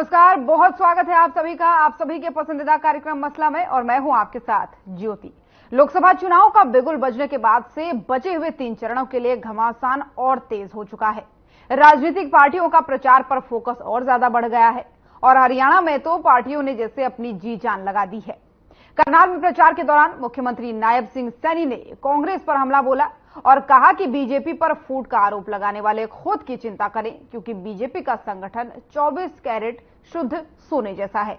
नमस्कार, बहुत स्वागत है आप सभी का आप सभी के पसंदीदा कार्यक्रम मसला में, और मैं हूं आपके साथ ज्योति। लोकसभा चुनाव का बिगुल बजने के बाद से बचे हुए 3 चरणों के लिए घमासान और तेज हो चुका है। राजनीतिक पार्टियों का प्रचार पर फोकस और ज्यादा बढ़ गया है और हरियाणा में तो पार्टियों ने जैसे अपनी जी जान लगा दी है। करनाल में प्रचार के दौरान मुख्यमंत्री नायब सिंह सैनी ने कांग्रेस पर हमला बोला और कहा कि बीजेपी पर फूट का आरोप लगाने वाले खुद की चिंता करें, क्योंकि बीजेपी का संगठन 24 कैरेट शुद्ध सोने जैसा है।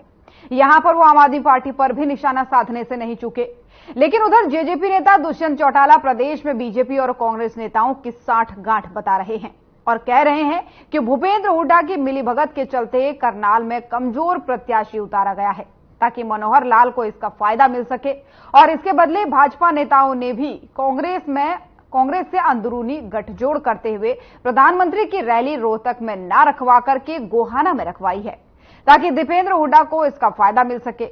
यहां पर वो आम आदमी पार्टी पर भी निशाना साधने से नहीं चूके। लेकिन उधर जेजेपी नेता दुष्यंत चौटाला प्रदेश में बीजेपी और कांग्रेस नेताओं की साठगांठ बता रहे हैं और कह रहे हैं कि भूपेंद्र हुड्डा की मिलीभगत के चलते करनाल में कमजोर प्रत्याशी उतारा गया है ताकि मनोहर लाल को इसका फायदा मिल सके, और इसके बदले भाजपा नेताओं ने भी कांग्रेस से अंदरूनी गठजोड़ करते हुए प्रधानमंत्री की रैली रोहतक में ना रखवा करके गोहाना में रखवाई है ताकि दीपेंद्र हुड्डा को इसका फायदा मिल सके।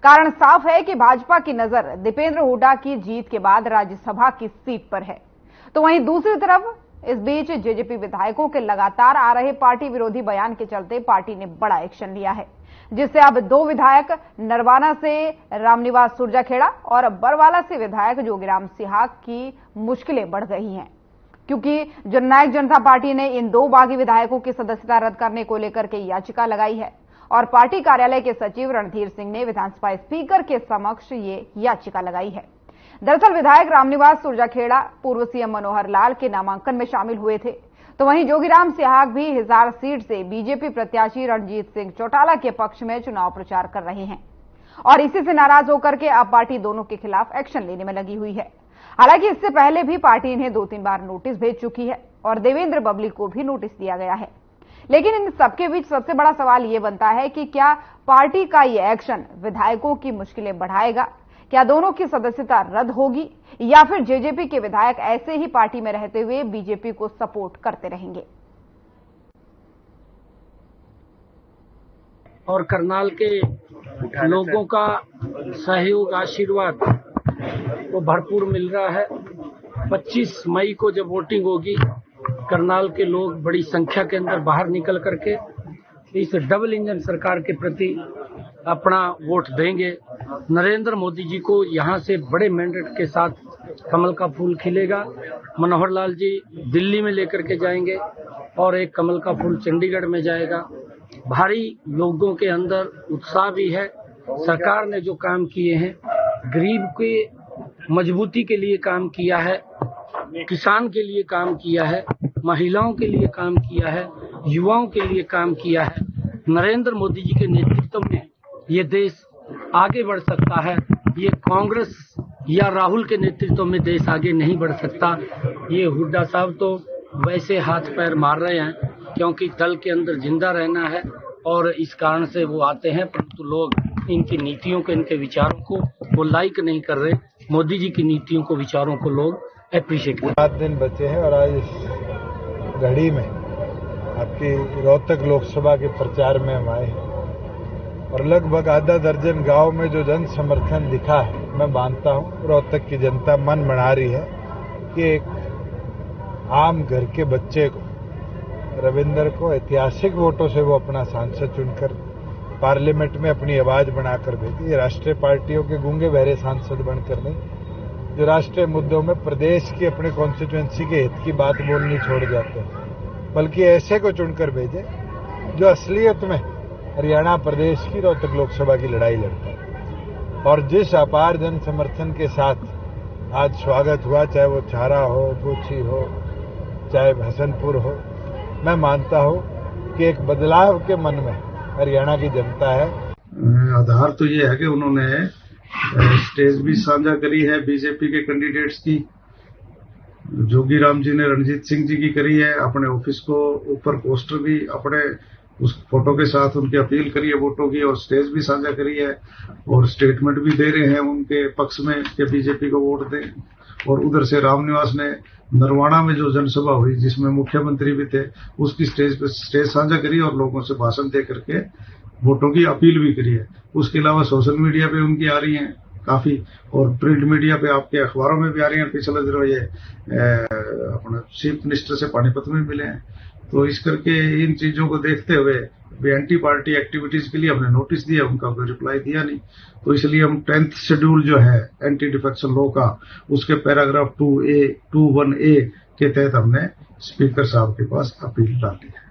कारण साफ है कि भाजपा की नजर दीपेंद्र हुड्डा की जीत के बाद राज्यसभा की सीट पर है। तो वहीं दूसरी तरफ इस बीच जेजेपी विधायकों के लगातार आ रहे पार्टी विरोधी बयान के चलते पार्टी ने बड़ा एक्शन लिया है, जिससे अब 2 विधायक नरवाना से रामनिवास सुरजाखेड़ा और बरवाला से विधायक जोगीराम सिहाग की मुश्किलें बढ़ गई हैं, क्योंकि जननायक जनता पार्टी ने इन 2 बागी विधायकों की सदस्यता रद्द करने को लेकर के याचिका लगाई है और पार्टी कार्यालय के सचिव रणधीर सिंह ने विधानसभा स्पीकर के समक्ष ये याचिका लगाई है। दरअसल विधायक रामनिवास सुरजाखेड़ा पूर्व सीएम मनोहर लाल के नामांकन में शामिल हुए थे, तो वहीं जोगीराम सिहाग भी हिसार सीट से बीजेपी प्रत्याशी रणजीत सिंह चौटाला के पक्ष में चुनाव प्रचार कर रहे हैं और इसी से नाराज होकर के अब पार्टी दोनों के खिलाफ एक्शन लेने में लगी हुई है। हालांकि इससे पहले भी पार्टी इन्हें 2-3 बार नोटिस भेज चुकी है और देवेंद्र बबली को भी नोटिस दिया गया है। लेकिन इन सबके बीच सबसे बड़ा सवाल यह बनता है कि क्या पार्टी का यह एक्शन विधायकों की मुश्किलें बढ़ाएगा? क्या दोनों की सदस्यता रद्द होगी या फिर जेजेपी के विधायक ऐसे ही पार्टी में रहते हुए बीजेपी को सपोर्ट करते रहेंगे? और करनाल के लोगों का सहयोग आशीर्वाद को भरपूर मिल रहा है। 25 मई को जब वोटिंग होगी, करनाल के लोग बड़ी संख्या के अंदर बाहर निकल करके इस डबल इंजन सरकार के प्रति अपना वोट देंगे। नरेंद्र मोदी जी को यहां से बड़े मैंडेट के साथ कमल का फूल खिलेगा। मनोहर लाल जी दिल्ली में लेकर के जाएंगे और एक कमल का फूल चंडीगढ़ में जाएगा। भारी लोगों के अंदर उत्साह भी है। सरकार ने जो काम किए हैं, गरीब के मजबूती के लिए काम किया है, किसान के लिए काम किया है, महिलाओं के लिए काम किया है, युवाओं के लिए काम किया है। नरेंद्र मोदी जी के नेतृत्व में ये देश आगे बढ़ सकता है। ये कांग्रेस या राहुल के नेतृत्व में देश आगे नहीं बढ़ सकता। ये हुड्डा साहब तो वैसे हाथ पैर मार रहे हैं क्योंकि दल के अंदर जिंदा रहना है और इस कारण से वो आते हैं, परंतु लोग इनकी नीतियों को, इनके विचारों को वो लाइक नहीं कर रहे। मोदी जी की नीतियों को, विचारों को लोग अप्रिशिएट कर रहे हैं। 7 दिन बचे हैं और आज इस घड़ी में आपकी रोहतक लोकसभा के प्रचार में हम आए हैं और लगभग आधा दर्जन गांव में जो जन समर्थन दिखा है, मैं मानता हूं रोहतक की जनता मन बना रही है कि एक आम घर के बच्चे को, रविंदर को ऐतिहासिक वोटों से वो अपना सांसद चुनकर पार्लियामेंट में अपनी आवाज बनाकर भेजे। ये राष्ट्रीय पार्टियों के गूंगे बहरे सांसद बनकर नहीं, जो राष्ट्रीय मुद्दों में प्रदेश की अपने कॉन्स्टिट्यूएंसी के हित की बात बोलनी छोड़ जाते हैं, बल्कि ऐसे को चुनकर भेजे जो असलियत में हरियाणा प्रदेश की रोहतक लोकसभा की लड़ाई लड़ता है। और जिस अपार जन समर्थन के साथ आज स्वागत हुआ, चाहे वो छारा हो, पूछी हो, चाहे हसनपुर हो, मैं मानता हूं कि एक बदलाव के मन में हरियाणा की जनता है। आधार तो ये है कि उन्होंने स्टेज भी साझा करी है बीजेपी के कैंडिडेट्स की। जोगीराम जी ने रणजीत सिंह जी की करी है। अपने ऑफिस को ऊपर पोस्टर भी अपने उस फोटो के साथ उनकी अपील करी है वोटों की, और स्टेज भी साझा करी है और स्टेटमेंट भी दे रहे हैं उनके पक्ष में कि बीजेपी को वोट दें। और उधर से रामनिवास ने नरवाना में जो जनसभा हुई जिसमें मुख्यमंत्री भी थे, उसकी स्टेज साझा करी और लोगों से भाषण दे करके वोटों की अपील भी करी है। उसके अलावा सोशल मीडिया पे उनकी आ रही हैं काफी, और प्रिंट मीडिया पे आपके अखबारों में भी आ रही हैं। पिछले दिनों ये अपने चीफ मिनिस्टर से पानीपत में मिले हैं। तो इस करके इन चीजों को देखते हुए एंटी पार्टी एक्टिविटीज के लिए हमने नोटिस दिया, उनका कोई रिप्लाई दिया नहीं। तो इसलिए हम 10th शेड्यूल जो है एंटी डिफेक्शन लॉ का, उसके पैराग्राफ 21A के तहत हमने स्पीकर साहब के पास अपील डाली है।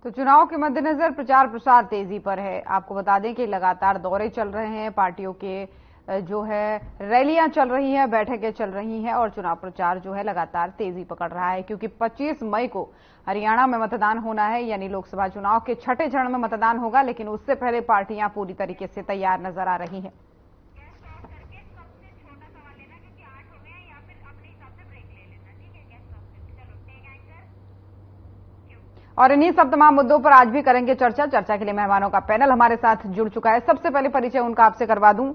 तो चुनाव के मद्देनजर प्रचार प्रसार तेजी पर है। आपको बता दें कि लगातार दौरे चल रहे हैं, पार्टियों के जो है रैलियां चल रही हैं, बैठकें चल रही हैं और चुनाव प्रचार जो है लगातार तेजी पकड़ रहा है, क्योंकि 25 मई को हरियाणा में मतदान होना है, यानी लोकसभा चुनाव के छठे चरण में मतदान होगा। लेकिन उससे पहले पार्टियां पूरी तरीके से तैयार नजर आ रही हैं। और इन्हीं सब तमाम मुद्दों पर आज भी करेंगे चर्चा। चर्चा के लिए मेहमानों का पैनल हमारे साथ जुड़ चुका है। सबसे पहले परिचय उनका आपसे करवा दूं।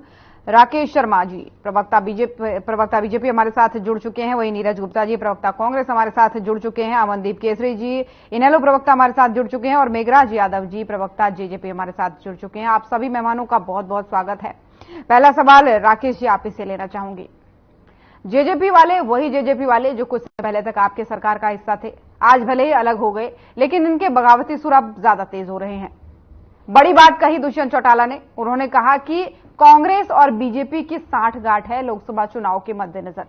राकेश शर्मा जी, प्रवक्ता बीजेपी हमारे साथ जुड़ चुके हैं। वहीं नीरज गुप्ता जी, प्रवक्ता कांग्रेस हमारे साथ जुड़ चुके हैं। अमनदीप केसरी जी, इनेलो प्रवक्ता हमारे साथ जुड़ चुके हैं। और मेघराज यादव जी, प्रवक्ता जेजेपी हमारे साथ जुड़ चुके हैं। आप सभी मेहमानों का बहुत बहुत स्वागत है। पहला सवाल राकेश जी आप इससे लेना चाहूंगी। जेजेपी वाले वही जेजेपी वाले जो कुछ पहले तक आपके सरकार का हिस्सा थे, आज भले ही अलग हो गए, लेकिन इनके बगावती सुर अब ज्यादा तेज हो रहे हैं। बड़ी बात कही दुष्यंत चौटाला ने। उन्होंने कहा कि कांग्रेस और बीजेपी की साठगांठ है लोकसभा चुनाव के मद्देनजर।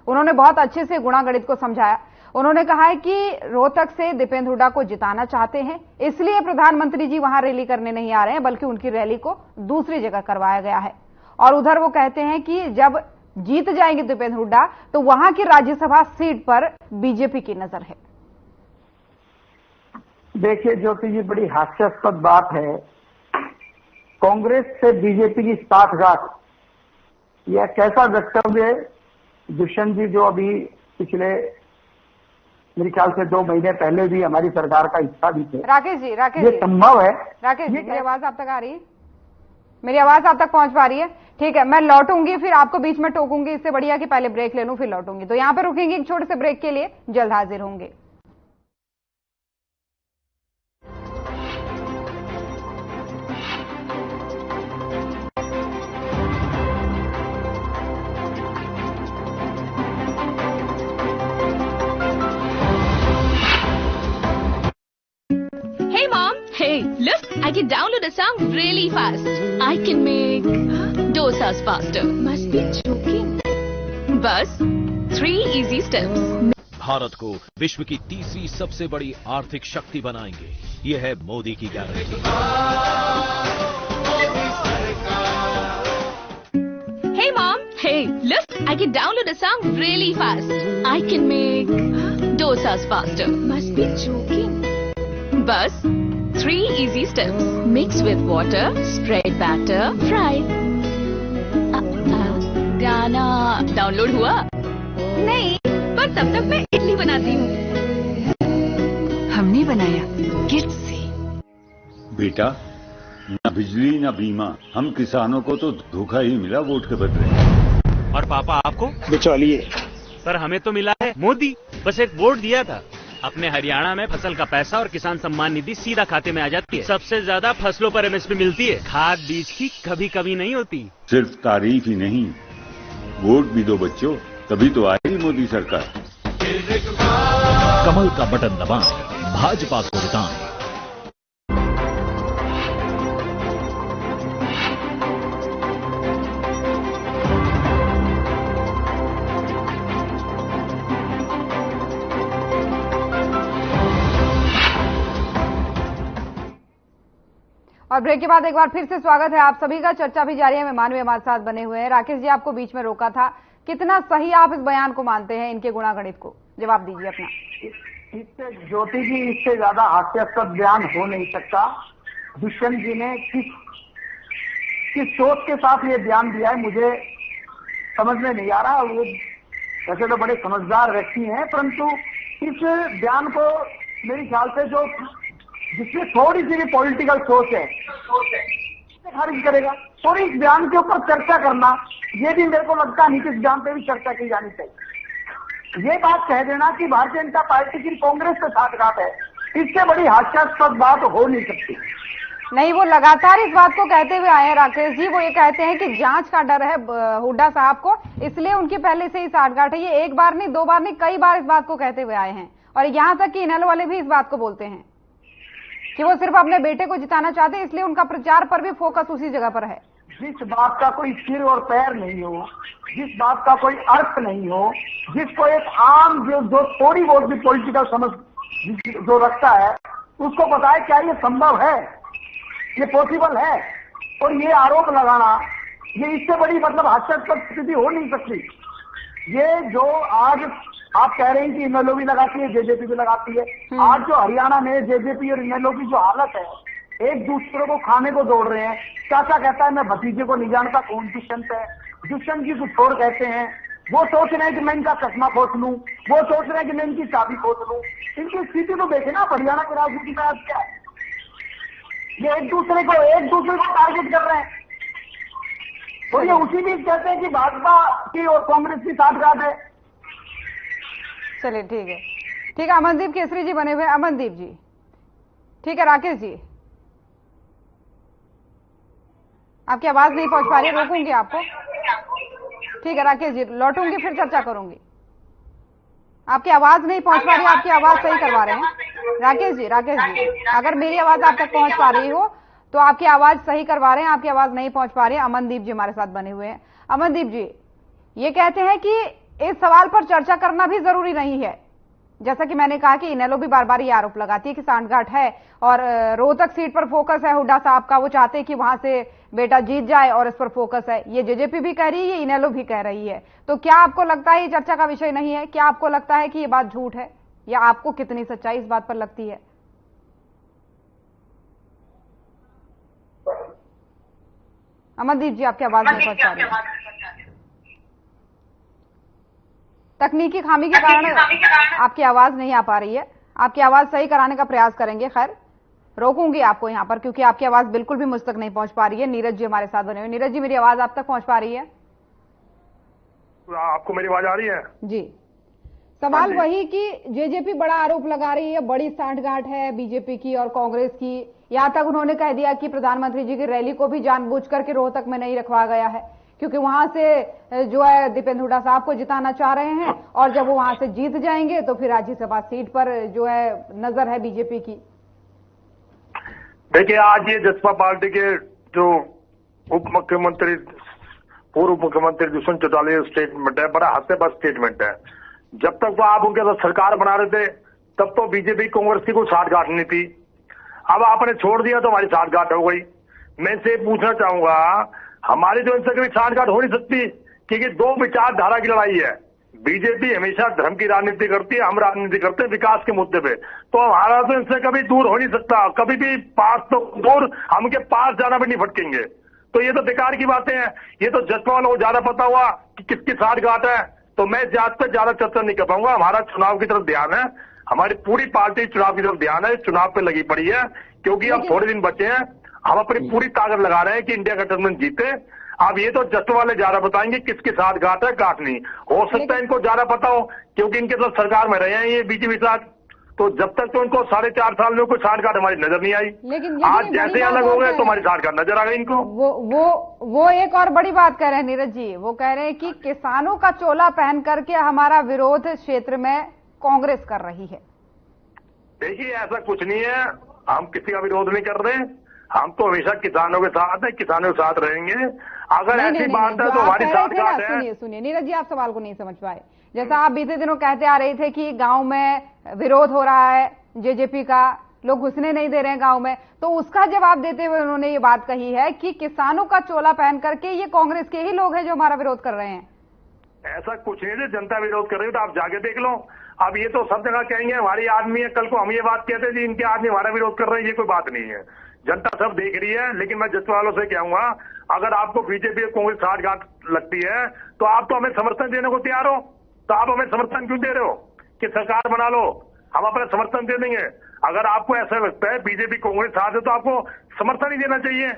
उन्होंने बहुत अच्छे से गुणागणित को समझाया। उन्होंने कहा है कि रोहतक से दीपेंद्र हुड्डा को जिताना चाहते हैं, इसलिए प्रधानमंत्री जी वहां रैली करने नहीं आ रहे हैं, बल्कि उनकी रैली को दूसरी जगह करवाया गया है। और उधर वो कहते हैं कि जब जीत जाएंगे दीपेंद्र हुड्डा तो वहां की राज्यसभा सीट पर बीजेपी की नजर है। देखिए ज्योति जी, बड़ी हास्यास्पद बात है। कांग्रेस से बीजेपी की साठगांठ, यह कैसा वक्तव्य दुष्यंत जी, जो अभी पिछले मेरे ख्याल से 2 महीने पहले भी हमारी सरकार का हिस्सा भी थे। राकेश जी, ये संभव है? राकेश जी, मेरी आवाज आप तक आ रही है? मेरी आवाज आप तक पहुंच पा रही है? ठीक है, मैं लौटूंगी, फिर आपको बीच में टोकूंगी। इससे बढ़िया कि पहले ब्रेक ले लूं फिर लौटूंगी। तो यहां पर रुकेंगे एक छोटे से ब्रेक के लिए, जल्द हाजिर होंगे। Hey, look, I can download a song really fast. I can make dosas faster. Must be joking. बस 3 easy steps. भारत को विश्व की तीसरी सबसे बड़ी आर्थिक शक्ति बनाएंगे, ये है मोदी की guarantee. Hey mom, hey, look, I can download a song really fast. I can make dosas faster. Must be joking. बस 3 easy steps. Mix with water, spread batter, fry. गाना डाउनलोड हुआ? नहीं, पर तब तक मैं इडली बनाती हूँ। हमने बनाया किट से। बेटा, न बिजली न बीमा, हम किसानों को तो धोखा ही मिला वोट के बदले। और पापा आपको? बिचौलिए। पर हमें तो मिला है मोदी। बस एक वोट दिया था। अपने हरियाणा में फसल का पैसा और किसान सम्मान निधि सीधा खाते में आ जाती है। सबसे ज्यादा फसलों पर MSP मिलती है। खाद बीज की कभी कभी नहीं होती। सिर्फ तारीफ ही नहीं, वोट भी दो बच्चों, तभी तो आएगी मोदी सरकार। कमल का बटन दबाएं, भाजपा को जिताएं। और ब्रेक के बाद एक बार फिर से स्वागत है आप सभी का। चर्चा भी जारी है, मेहमान भी हमारे साथ बने हुए हैं। राकेश जी, आपको बीच में रोका था, कितना सही आप इस बयान को मानते हैं, इनके गुणागणित को? जवाब दीजिए अपना। इससे ज्योति जी, इससे ज्यादा हास्यास्पद बयान हो नहीं सकता। दुष्यंत जी ने किस सोच के साथ ये बयान दिया है मुझे समझ में नहीं आ रहा। वो वैसे तो बड़े समझदार व्यक्ति हैं, परंतु इस बयान को मेरे ख्याल से जो जिसमें थोड़ी सी भी पॉलिटिकल सोच है खारिज करेगा। और इस बयान के ऊपर चर्चा करना, ये भी मेरे को लगता नहीं कि इस बयान पे भी चर्चा की जानी चाहिए। ये बात कह देना कि भारतीय जनता पार्टी की कांग्रेस से साठगांठ है, इससे बड़ी हास्यास्पद बात हो नहीं सकती। नहीं, वो लगातार इस बात को कहते हुए आए हैं राकेश जी। वो ये कहते हैं कि जांच का डर है हुड्डा साहब को, इसलिए उनकी पहले से ही साठगांठ है। ये एक बार नहीं, दो बार नहीं, कई बार इस बात को कहते हुए आए हैं। और यहाँ तक कि इनेलो वाले भी इस बात को बोलते हैं कि वो सिर्फ अपने बेटे को जिताना चाहते हैं, इसलिए उनका प्रचार पर भी फोकस उसी जगह पर है। जिस बात का कोई सिर और पैर नहीं हो, जिस बात का कोई अर्थ नहीं हो, जिसको एक आम जो थोड़ी बहुत भी पॉलिटिकल समझ जो रखता है, उसको पता है क्या ये संभव है, ये पॉसिबल है। और ये आरोप लगाना, ये इससे बड़ी मतलब हास्यास्पद स्थिति हो नहीं सकती। ये जो आज आप कह रहे हैं कि इनेलो भी लगाती है, जेजेपी भी लगाती है। आज जो हरियाणा में जेजेपी और इनेलो की जो हालत है, एक दूसरे को खाने को दौड़ रहे हैं। चाचा कहता है मैं भतीजे को नहीं जानता कौन दुष्यंत है, दुष्यंत जी कुछ और कहते हैं। वो सोच रहे हैं कि मैं इनका चश्मा खोस लूं, वो सोच रहे हैं कि मैं इनकी चाबी खोस लूं। इनकी स्थिति तो देखे ना हरियाणा की राजनीति में आज क्या है। ये एक दूसरे को टारगेट कर रहे हैं। और ये उसी बीच कहते हैं कि भाजपा की और कांग्रेस की साठगांठ है। चलिए ठीक है। अमनदीप केसरी जी बने हुए। अमनदीप जी, ठीक है। राकेश जी, आपकी आवाज नहीं पहुंच पा रही है, रोकूंगी आपको। ठीक है राकेश जी, लौटूंगी फिर चर्चा करूंगी। आपकी आवाज नहीं पहुंच पा रही है, आपकी आवाज सही करवा रहे हैं राकेश जी। अगर मेरी आवाज आप तक पहुंच पा रही हो तो आपकी आवाज सही करवा रहे हैं, आपकी आवाज नहीं पहुंच पा रही है। अमनदीप जी हमारे साथ बने हुए हैं। अमनदीप जी, ये कहते हैं कि इस सवाल पर चर्चा करना भी जरूरी नहीं है। जैसा कि मैंने कहा कि इनेलो भी बार बार ये आरोप लगाती है कि सांठगांठ है और रोहतक सीट पर फोकस है हुड्डा साहब का। वो चाहते हैं कि वहां से बेटा जीत जाए और इस पर फोकस है। ये जेजेपी भी कह रही है, ये इनेलो भी कह रही है। तो क्या आपको लगता है ये चर्चा का विषय नहीं है? क्या आपको लगता है कि ये बात झूठ है, या आपको कितनी सच्चाई इस बात पर लगती है? अमनदीप जी, आपकी आवाज नहीं पहुंच पा रही है। तकनीकी खामी के कारण आपकी आवाज नहीं आ पा रही है। आपकी आवाज सही कराने का प्रयास करेंगे। खैर, रोकूंगी आपको यहां पर, क्योंकि आपकी आवाज बिल्कुल भी मुझ तक नहीं पहुंच पा रही है। नीरज जी हमारे साथ बने हुए। नीरज जी, मेरी आवाज आप तक पहुंच पा रही है? आपको मेरी आवाज आ रही है? जी। सवाल वही कि जेजेपी बड़ा आरोप लगा रही है, बड़ी सांठगांठ है बीजेपी की और कांग्रेस की। यहां तक उन्होंने कह दिया कि प्रधानमंत्री जी की रैली को भी जानबूझ करके रोहतक में नहीं रखवा गया है, क्योंकि वहां से जो है दीपेंद्र हुड्डा साहब को जिताना चाह रहे हैं, और जब वो वहां से जीत जाएंगे तो फिर राज्यसभा सीट पर जो है नजर है बीजेपी की। देखिए, आज ये जसपा पार्टी के जो उप मुख्यमंत्री, पूर्व मुख्यमंत्री दुष्यंत चौटाला स्टेटमेंट है, बड़ा हास्यास्पद स्टेटमेंट है। जब तक तो आप उनके साथ सरकार बना रहे थे, तब तो बीजेपी कांग्रेस की कोई साठगांठ नहीं थी। अब आपने छोड़ दिया तो हमारी साठगांठ हो गई। मैं से पूछना चाहूंगा, हमारी जो इनसे कभी साठगांठ हो नहीं सकती, क्योंकि दो विचारधारा की लड़ाई है। बीजेपी हमेशा धर्म की राजनीति करती है, हम राजनीति करते हैं विकास के मुद्दे पे। तो हमारा तो इनसे कभी दूर हो नहीं सकता, कभी भी पास तो दूर, हम के पास जाना भी नहीं फटकेंगे। तो ये तो बेकार की बातें हैं। ये तो जसपा वालों को ज्यादा पता हुआ कि किसकी साठगांठ है, तो मैं जात पे ज्यादा चर्चा नहीं कर पाऊंगा। हमारा चुनाव की तरफ ध्यान है, हमारी पूरी पार्टी चुनाव की तरफ ध्यान है, चुनाव पे लगी पड़ी है, क्योंकि अब थोड़े दिन बचे हैं। हम अपनी पूरी ताकत लगा रहे हैं कि इंडिया गठबंधन जीते। अब ये तो जस्ट वाले ज्यादा बताएंगे किसके साथ गांठ है गांठ नहीं। हो सकता है इनको ज्यादा पता हो, क्योंकि इनके साथ सरकार में रहे हैं ये बीजेपी साथ। तो जब तक तो इनको 4.5 साल में कोई साठगांठ हमारी नजर नहीं आई। लेकिन आज जैसे अलग हो गए तो हमारी साठगांठ नजर आ गई इनको। वो एक और बड़ी बात कह रहे हैं नीरज जी। वो कह रहे हैं कि किसानों का चोला पहन करके हमारा विरोध क्षेत्र में कांग्रेस कर रही है। देखिए, ऐसा कुछ नहीं है, हम किसी का विरोध नहीं कर रहे। हम तो हमेशा किसानों के साथ है, किसानों के साथ रहेंगे। अगर ऐसी बात है तो हमारी साठगांठ है। सुनिए नीरज जी, आप सवाल को नहीं समझ पाए। जैसा आप बीते दिनों कहते आ रहे थे कि गांव में विरोध हो रहा है जेजेपी का, लोग घुसने नहीं दे रहे हैं गांव में, तो उसका जवाब देते हुए उन्होंने ये बात कही है कि किसानों का चोला पहन करके ये कांग्रेस के ही लोग हैं जो हमारा विरोध कर रहे हैं। ऐसा कुछ नहीं है, जनता विरोध कर रही है तो आप जाके देख लो। अब ये तो सब जगह कहेंगे हमारी आदमी है, कल को हम ये बात कहते थे इनके आदमी हमारा विरोध कर रहे हैं, ये कोई बात नहीं है। जनता सब देख रही है। लेकिन मैं जसपा वालों से कहूंगा, अगर आपको बीजेपी कांग्रेस साठगांठ लगती है तो आप तो हमें समर्थन देने को तैयार हो, तो आप हमें समर्थन क्यों दे रहे हो कि सरकार बना लो, हम अपना समर्थन दे देंगे। अगर आपको ऐसा लगता है बीजेपी कांग्रेस साथ है तो आपको समर्थन ही देना चाहिए।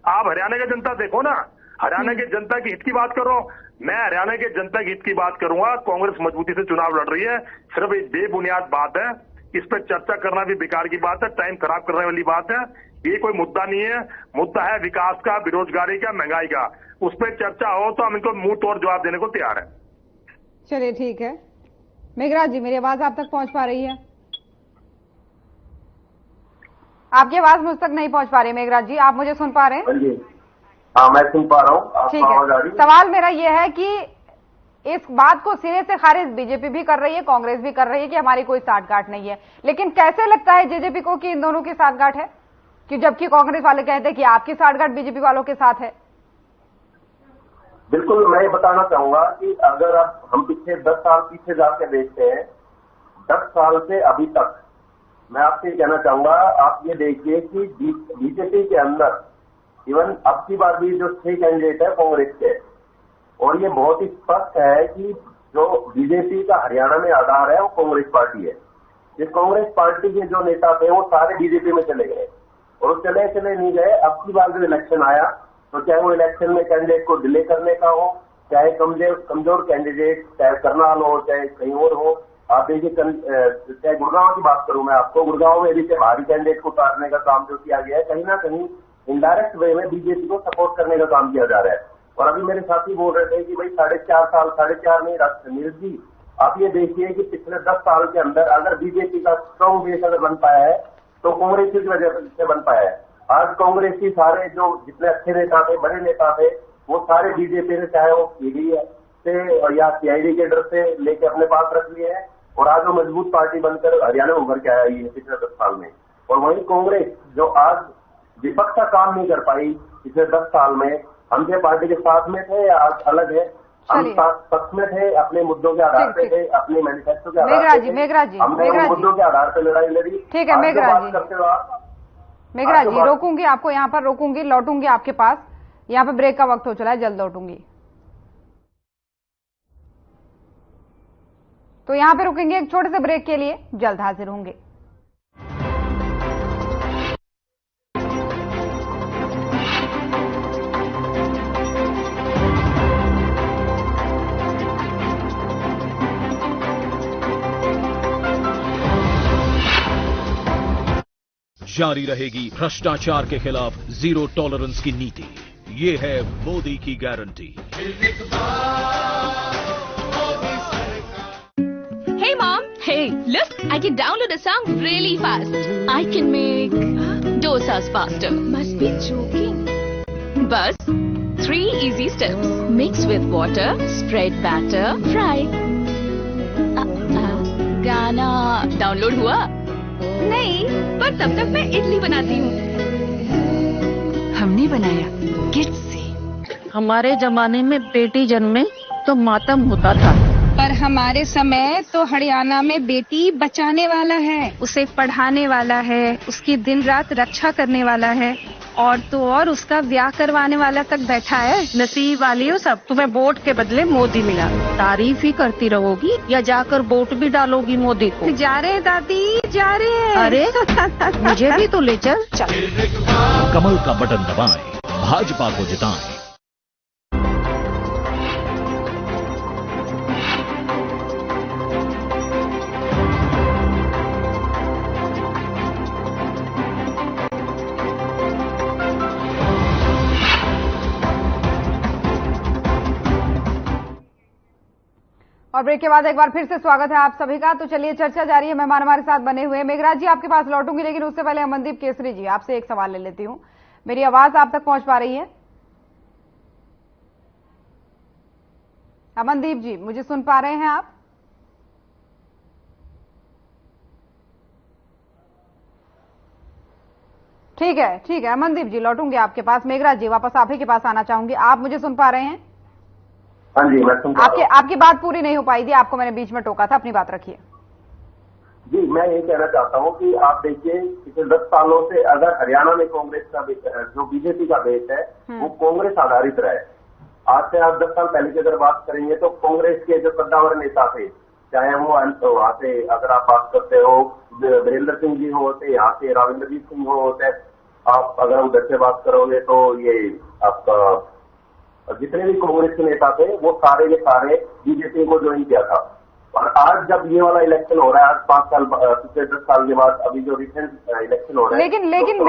आप हरियाणा की जनता देखो ना, हरियाणा की जनता के हित की बात करो। मैं हरियाणा के जनता के हित की बात करूंगा। कांग्रेस मजबूती से चुनाव लड़ रही है, सिर्फ एक बेबुनियाद बात है इस पर चर्चा करना भी बेकार की बात है, टाइम खराब करने वाली बात है। ये कोई मुद्दा नहीं है, मुद्दा है विकास का, बेरोजगारी का, महंगाई का। उस पर चर्चा हो तो हम इनको मुंह तोड़ जवाब देने को तैयार हैं। चलिए ठीक है। मेघराज जी, मेरी आवाज आप तक पहुंच पा रही है? आपकी आवाज मुझ तक नहीं पहुंच पा रही। मेघराज जी, आप मुझे सुन पा रहे हैं? हाँ, मैं सुन पा रहा हूँ। ठीक है। सवाल मेरा यह है कि इस बात को सिरे से खारिज बीजेपी भी कर रही है, कांग्रेस भी कर रही है कि हमारी कोई साठगांठ नहीं है, लेकिन कैसे लगता है जेजेपी को कि इन दोनों की साठगांठ है, कि जबकि कांग्रेस वाले कहते हैं कि आपकी साठगांठ बीजेपी वालों के साथ है? बिल्कुल, मैं बताना चाहूंगा कि अगर अब हम पिछले 10 साल पीछे जाके देखते हैं, 10 साल से अभी तक, मैं आपसे कहना चाहूंगा, आप ये देखिए कि बीजेपी के अंदर इवन अब की बार भी जो 6 कैंडिडेट है कांग्रेस के, और ये बहुत ही स्पष्ट है कि जो बीजेपी का हरियाणा में आधार है वो कांग्रेस पार्टी है। इस कांग्रेस पार्टी के जो नेता थे वो सारे बीजेपी में चले गए, और चले नहीं गए। अब की बार जो इलेक्शन आया, तो चाहे वो इलेक्शन में कैंडिडेट को डिले करने का हो, चाहे कमजोर कैंडिडेट, चाहे करनाल हो, चाहे कहीं और हो। आप देखिए, चाहे गुड़गांव की बात करूं मैं आपको, गुड़गांव में भी भारी कैंडिडेट को उतारने का काम जो किया गया है, कहीं ना कहीं इनडायरेक्ट वे में बीजेपी को सपोर्ट करने का काम किया जा रहा है। और अभी मेरे साथी बोल रहे थे कि भाई 4.5 नहीं, नीरज जी आप ये देखिए कि पिछले 10 साल के अंदर अगर बीजेपी का स्ट्रॉन्ग बेस अगर बन पाया है तो कांग्रेस की वजह से बन पाया है। आज कांग्रेस की सारे जो जितने अच्छे नेता थे, बड़े नेता थे, वो सारे बीजेपी ने, चाहे वो ईडी से या सीआईडी के डर से लेके अपने पास रख लिए हैं, और आज वो मजबूत पार्टी बनकर हरियाणा में उभर के आया है पिछले 10 साल में। और वहीं कांग्रेस जो आज विपक्ष का काम नहीं कर पाई पिछले 10 साल में, हम जो पार्टी के साथ में थे या आज अलग है, हम पक्ष में थे, अपने मुद्दों के आधार पे थे, अपने मैनिफेस्टो के आधार पे, हमने मुद्दों के आधार पे लड़ाई लड़ी। ठीक है मेघराज जी, रोकूंगी आपको, यहाँ पर रोकूंगी, लौटूंगी आपके पास। यहाँ पे ब्रेक का वक्त हो चला है, जल्द लौटूंगी। तो यहाँ पे रुकेंगे एक छोटे से ब्रेक के लिए, जल्द हाजिर होंगे। जारी रहेगी भ्रष्टाचार के खिलाफ जीरो टॉलरेंस की नीति। ये है मोदी की guarantee. Hey mom, hey, look, I can download a song really fast. I can make dosas faster. Must be joking. Bus, 3 easy steps. Mix with water, spread batter, fry. गाना download हुआ? नहीं, पर तब तक मैं इडली बनाती हूँ। हमने बनाया किट से। हमारे जमाने में बेटी जन्मे तो मातम होता था, पर हमारे समय तो हरियाणा में बेटी बचाने वाला है, उसे पढ़ाने वाला है, उसकी दिन रात रक्षा करने वाला है, और तो और उसका ब्याह करवाने वाला तक बैठा है। नसीब वाली हो सब, तुम्हें वोट के बदले मोदी मिला। तारीफ ही करती रहोगी या जाकर वोट भी डालोगी मोदी को? जा रहे दादी, जा रहे। अरे मुझे भी तो ले चल। कमल का बटन दबाएं, भाजपा को जिताएं। और ब्रेक के बाद एक बार फिर से स्वागत है आप सभी का। तो चलिए चर्चा जारी है, मेहमान हमारे साथ बने हुए हैं। मेघराज जी आपके पास लौटूंगी, लेकिन उससे पहले अमनदीप केसरी जी आपसे एक सवाल ले लेती हूं। मेरी आवाज आप तक पहुंच पा रही है? अमनदीप जी, मुझे सुन पा रहे हैं आप? ठीक है अमनदीप जी, लौटूंगी आपके पास। मेघराज जी वापस आप ही के पास आना चाहूंगी। आप मुझे सुन पा रहे हैं? हाँ जी, मैं सुन पा रहा हूं। आपकी बात पूरी नहीं हो पाई थी, आपको मैंने बीच में टोका था, अपनी बात रखिए। जी, मैं ये कहना चाहता हूँ कि आप देखिए पिछले 10 सालों से अगर हरियाणा में कांग्रेस का जो बीजेपी का बेस है वो कांग्रेस आधारित रहा है। आज से आप 10 साल पहले की अगर बात करेंगे तो कांग्रेस के जो कद्दावर नेता थे, चाहे वो वहां से अगर आप बात करते हो वीरेंद्र सिंह जी होते, यहाँ से राविंद्रजीत सिंह होते, आप अगर उधर से बात करोगे तो ये आपका जितने भी कांग्रेस के नेता थे वो सारे के सारे बीजेपी को ज्वाइन किया था। और आज जब ये वाला इलेक्शन हो रहा है, आज 5 साल पिछले 10 साल के बाद अभी जो रिसेंट इलेक्शन हो रहा है, लेकिन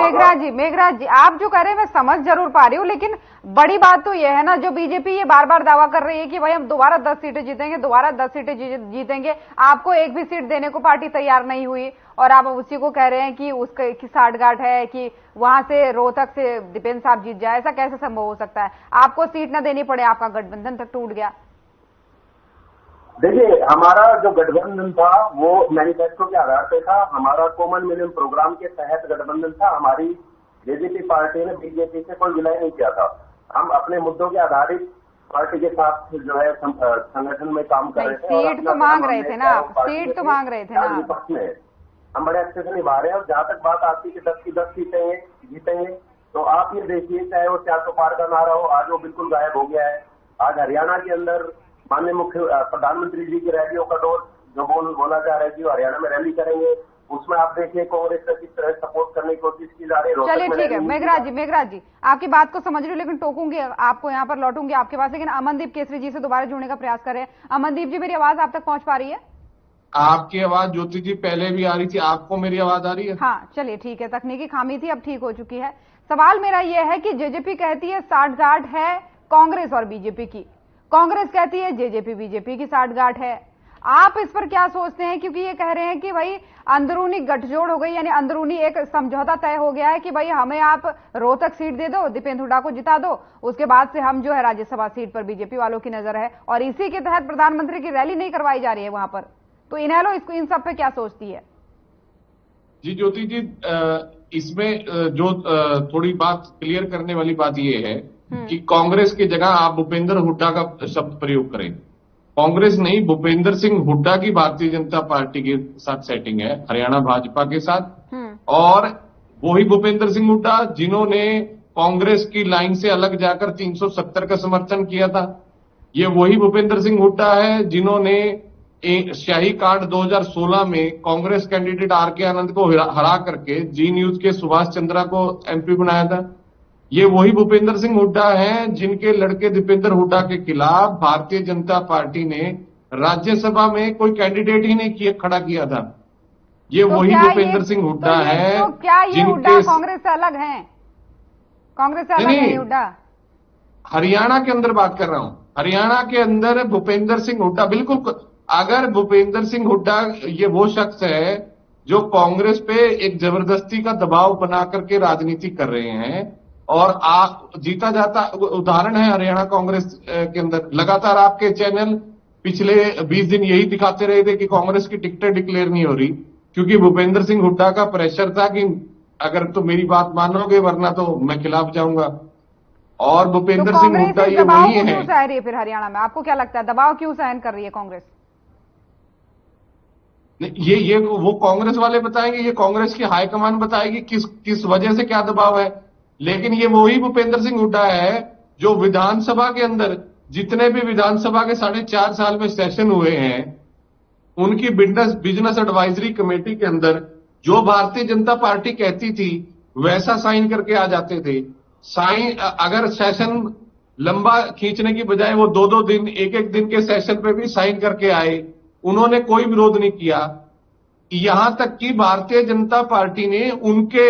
मेघराज जी आप जो कह रहे हैं मैं समझ जरूर पा रही हूँ, लेकिन बड़ी बात तो ये है ना, जो बीजेपी ये बार बार दावा कर रही है कि भाई हम दोबारा 10 सीटें जीतेंगे, दोबारा 10 सीटें जीतेंगे, आपको एक भी सीट देने को पार्टी तैयार नहीं हुई और आप उसी को कह रहे हैं कि उसकी साठगांठ है कि वहां से रोहतक से दीपेंद्र साहब जीत जाए। ऐसा कैसे संभव हो सकता है? आपको सीट न देनी पड़े, आपका गठबंधन तक टूट गया। देखिए, हमारा जो गठबंधन था वो मैनिफेस्टो के आधार पे था, हमारा कॉमन मिनिमम प्रोग्राम के तहत गठबंधन था। हमारी जेजेपी पार्टी ने बीजेपी से कोई विलय नहीं किया था। हम अपने मुद्दों के आधारित पार्टी के साथ जो है संगठन में काम कर रहे थे। सीट तो मांग रहे थे ना, सीट तो मांग रहे थे ना, विपक्ष में हम बड़े अच्छे से निभा रहे हैं। और जहां तक बात आती है कि 10 की 10 सीटें जीतेंगे, तो आप ये देखिए, चाहे वो 400 पार का नारा हो, आज वो बिल्कुल गायब हो गया है। आज हरियाणा के अंदर माननीय मुख्य प्रधानमंत्री जी की रैलियों का दौर जो बोला जा रहा है कि हरियाणा में रैली करेंगे, उसमें आप देखिए कांग्रेस का किस तरह सपोर्ट करने की कोशिश की जा रही है। चलिए ठीक है मेघराज जी आपकी बात को समझ रही हूँ, लेकिन टोकूंगी आपको, यहाँ पर लौटूंगी आपके पास, लेकिन अमनदीप केसरी जी से दोबारा जुड़ने का प्रयास करें। अमनदीप जी मेरी आवाज आप तक पहुंच पा रही है? आपकी आवाज ज्योति जी पहले भी आ रही थी, आपको मेरी आवाज आ रही है? हाँ चलिए ठीक है, तकनीकी खामी थी, अब ठीक हो चुकी है। सवाल मेरा यह है कि जेजेपी कहती है साठगांठ है कांग्रेस और बीजेपी की, कांग्रेस कहती है जेजेपी बीजेपी की साठगांठ है। आप इस पर क्या सोचते हैं? क्योंकि ये कह रहे हैं कि भाई अंदरूनी गठजोड़ हो गई, यानी अंदरूनी एक समझौता तय हो गया है कि भाई हमें आप रोहतक सीट दे दो, दीपेंद्र हुड्डा को जिता दो, उसके बाद से हम जो है राज्यसभा सीट पर बीजेपी वालों की नजर है, और इसी के तहत प्रधानमंत्री की रैली नहीं करवाई जा रही है वहां पर। तो इनेलो इसको इन सब पे क्या सोचती है? जी ज्योति जी, इसमें जो थोड़ी बात क्लियर करने वाली बात यह है कि कांग्रेस की जगह आप भूपेंद्र हुड्डा का शब्द प्रयोग करें। कांग्रेस नहीं, भूपेंद्र सिंह हुड्डा की भारतीय जनता पार्टी के साथ सेटिंग है, हरियाणा भाजपा के साथ। और वही भूपेंद्र सिंह हुड्डा जिन्होंने कांग्रेस की लाइन से अलग जाकर 370 का समर्थन किया था। ये वही भूपेंद्र सिंह हुड्डा है जिन्होंने शाही कांड 2016 में कांग्रेस कैंडिडेट आर.के. आनंद को हरा करके जी न्यूज के सुभाष चंद्रा को एमपी बनाया था। ये वही भूपेंद्र सिंह हुड्डा हैं जिनके लड़के दीपेंद्र हुड्डा के खिलाफ भारतीय जनता पार्टी ने राज्यसभा में कोई कैंडिडेट ही नहीं खड़ा किया था। ये तो वही भूपेंद्र सिंह हुड्डा है। तो क्या ये हुड्डा कांग्रेस से अलग हैं? कांग्रेस से अलग है हुड्डा? हरियाणा के अंदर बात कर रहा हूं, हरियाणा के अंदर भूपेंद्र सिंह हुड्डा बिल्कुल। अगर भूपेंद्र सिंह हुड्डा ये वो शख्स है जो कांग्रेस पे एक जबरदस्ती का दबाव बना करके राजनीति कर रहे हैं और जीता जाता उदाहरण है हरियाणा कांग्रेस के अंदर। लगातार आपके चैनल पिछले 20 दिन यही दिखाते रहे थे कि कांग्रेस की टिकटें डिक्लेयर नहीं हो रही, क्योंकि भूपेंद्र सिंह हुड्डा का प्रेशर था कि अगर तो मेरी बात मानोगे वरना तो मैं खिलाफ जाऊंगा। और भूपेंद्र सिंह हुड्डा ये वही है। क्यों सह रही है फिर हरियाणा में? आपको क्या लगता है दबाव क्यों सहन कर रही है कांग्रेस? ये वो कांग्रेस वाले बताएंगे, ये कांग्रेस की हाईकमान बताएगी किस वजह से क्या दबाव है। लेकिन ये वही भूपेंद्र सिंह हुड्डा है जो विधानसभा के अंदर जितने भी विधानसभा के 4.5 साल में सेशन हुए हैं, उनकी बिजनेस एडवाइजरी कमेटी के अंदर जो भारतीय जनता पार्टी कहती थी वैसा साइन करके आ जाते थे। साइन अगर सेशन लंबा खींचने की बजाय वो 2-2 दिन, 1-1 दिन के सेशन पे भी साइन करके आए, उन्होंने कोई विरोध नहीं किया। यहां तक कि भारतीय जनता पार्टी ने उनके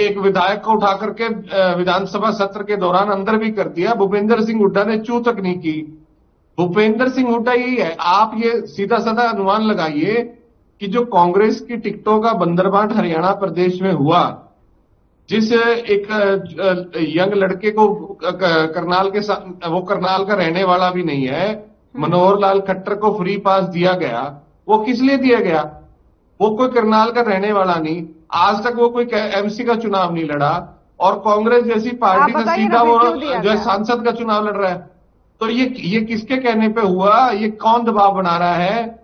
एक विधायक को उठा करके विधानसभा सत्र के दौरान अंदर भी कर दिया। भूपेंद्र सिंह हुड्डा ने चू तक नहीं की। भूपेंद्र सिंह हुड्डा यही है। आप ये सीधा साधा अनुमान लगाइए कि जो कांग्रेस की टिकटों का बंदरबांट हरियाणा प्रदेश में हुआ, जिस एक यंग लड़के को करनाल के साथ, वो करनाल का रहने वाला भी नहीं है, मनोहर लाल खट्टर को फ्री पास दिया गया, वो किस लिए दिया गया? वो कोई करनाल का रहने वाला नहीं, आज तक वो कोई एमसी का चुनाव नहीं लड़ा, और कांग्रेस जैसी पार्टी से सीधा वो जो है सांसद का चुनाव लड़ रहा है। तो ये किसके कहने पे हुआ? ये कौन दबाव बना रहा है?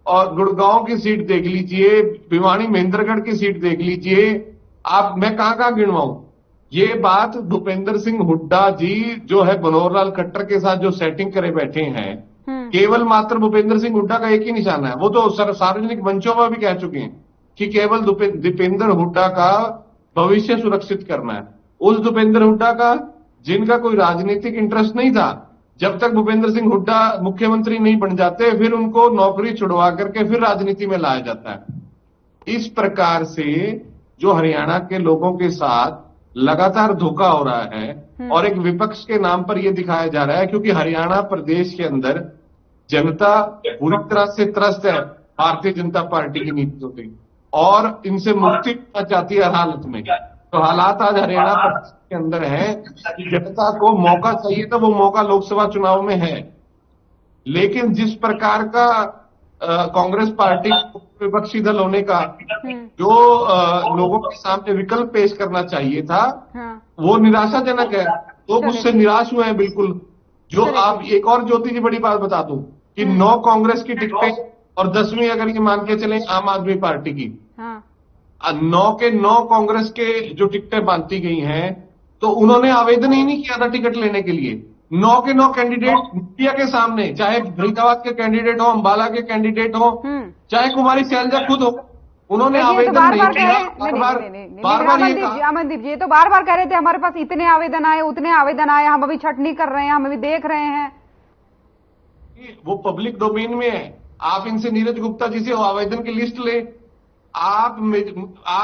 और गुड़गांव की सीट देख लीजिए, भिवानी महेंद्रगढ़ की सीट देख लीजिए, आप मैं कहां गिनवाऊं। ये बात भूपेंद्र सिंह हुड्डा जी जो है मनोहर लाल खट्टर के साथ जो सेटिंग करे बैठे हैं, केवल मात्र भूपेंद्र सिंह हुड्डा का एक ही निशाना है। वो तो सार्वजनिक मंचों में भी कह चुके हैं कि केवल दीपेंद्र हुड्डा का भविष्य सुरक्षित करना है। उस दीपेंद्र हुड्डा का जिनका कोई राजनीतिक इंटरेस्ट नहीं था, जब तक भूपेंद्र सिंह हुड्डा मुख्यमंत्री नहीं बन जाते फिर उनको नौकरी छुड़वा करके फिर राजनीति में लाया जाता है। इस प्रकार से जो हरियाणा के लोगों के साथ लगातार धोखा हो रहा है और एक विपक्ष के नाम पर यह दिखाया जा रहा है, क्योंकि हरियाणा प्रदेश के अंदर जनता पूरी तरह से त्रस्त है भारतीय जनता पार्टी की नीतियों से और इनसे मुक्ति पाना चाहती है हर हालत में। तो हालात आज हरियाणा प्रदेश के अंदर है कि जनता को मौका चाहिए तो वो मौका लोकसभा चुनाव में है, लेकिन जिस प्रकार का कांग्रेस पार्टी विपक्षी दल होने का जो लोगों के सामने विकल्प पेश करना चाहिए था वो निराशाजनक है। तो उससे निराश हुए हैं बिल्कुल। जो आप एक और ज्योति जी बड़ी बात बता दूं कि 9 कांग्रेस की टिकटें और 10वीं अगर ये मान के चले आम आदमी पार्टी की, 9 के 9 कांग्रेस के जो टिकटें बांटी गई हैं तो उन्होंने आवेदन ही नहीं किया था टिकट लेने के लिए। 9 के 9 कैंडिडेट मीडिया के सामने, चाहे फरीदाबाद के कैंडिडेट हो, अंबाला के कैंडिडेट हो, चाहे कुमारी शैलजा खुद हो, उन्होंने आवेदन नहीं किया। अमनदीप जी ये तो बार बार कह रहे थे हमारे पास इतने आवेदन आए, उतने आवेदन आए, हम अभी छटनी कर रहे हैं, हम अभी देख रहे हैं। वो पब्लिक डोमेन में है। आप इनसे नीरज गुप्ता जी से आवेदन की लिस्ट ले, आप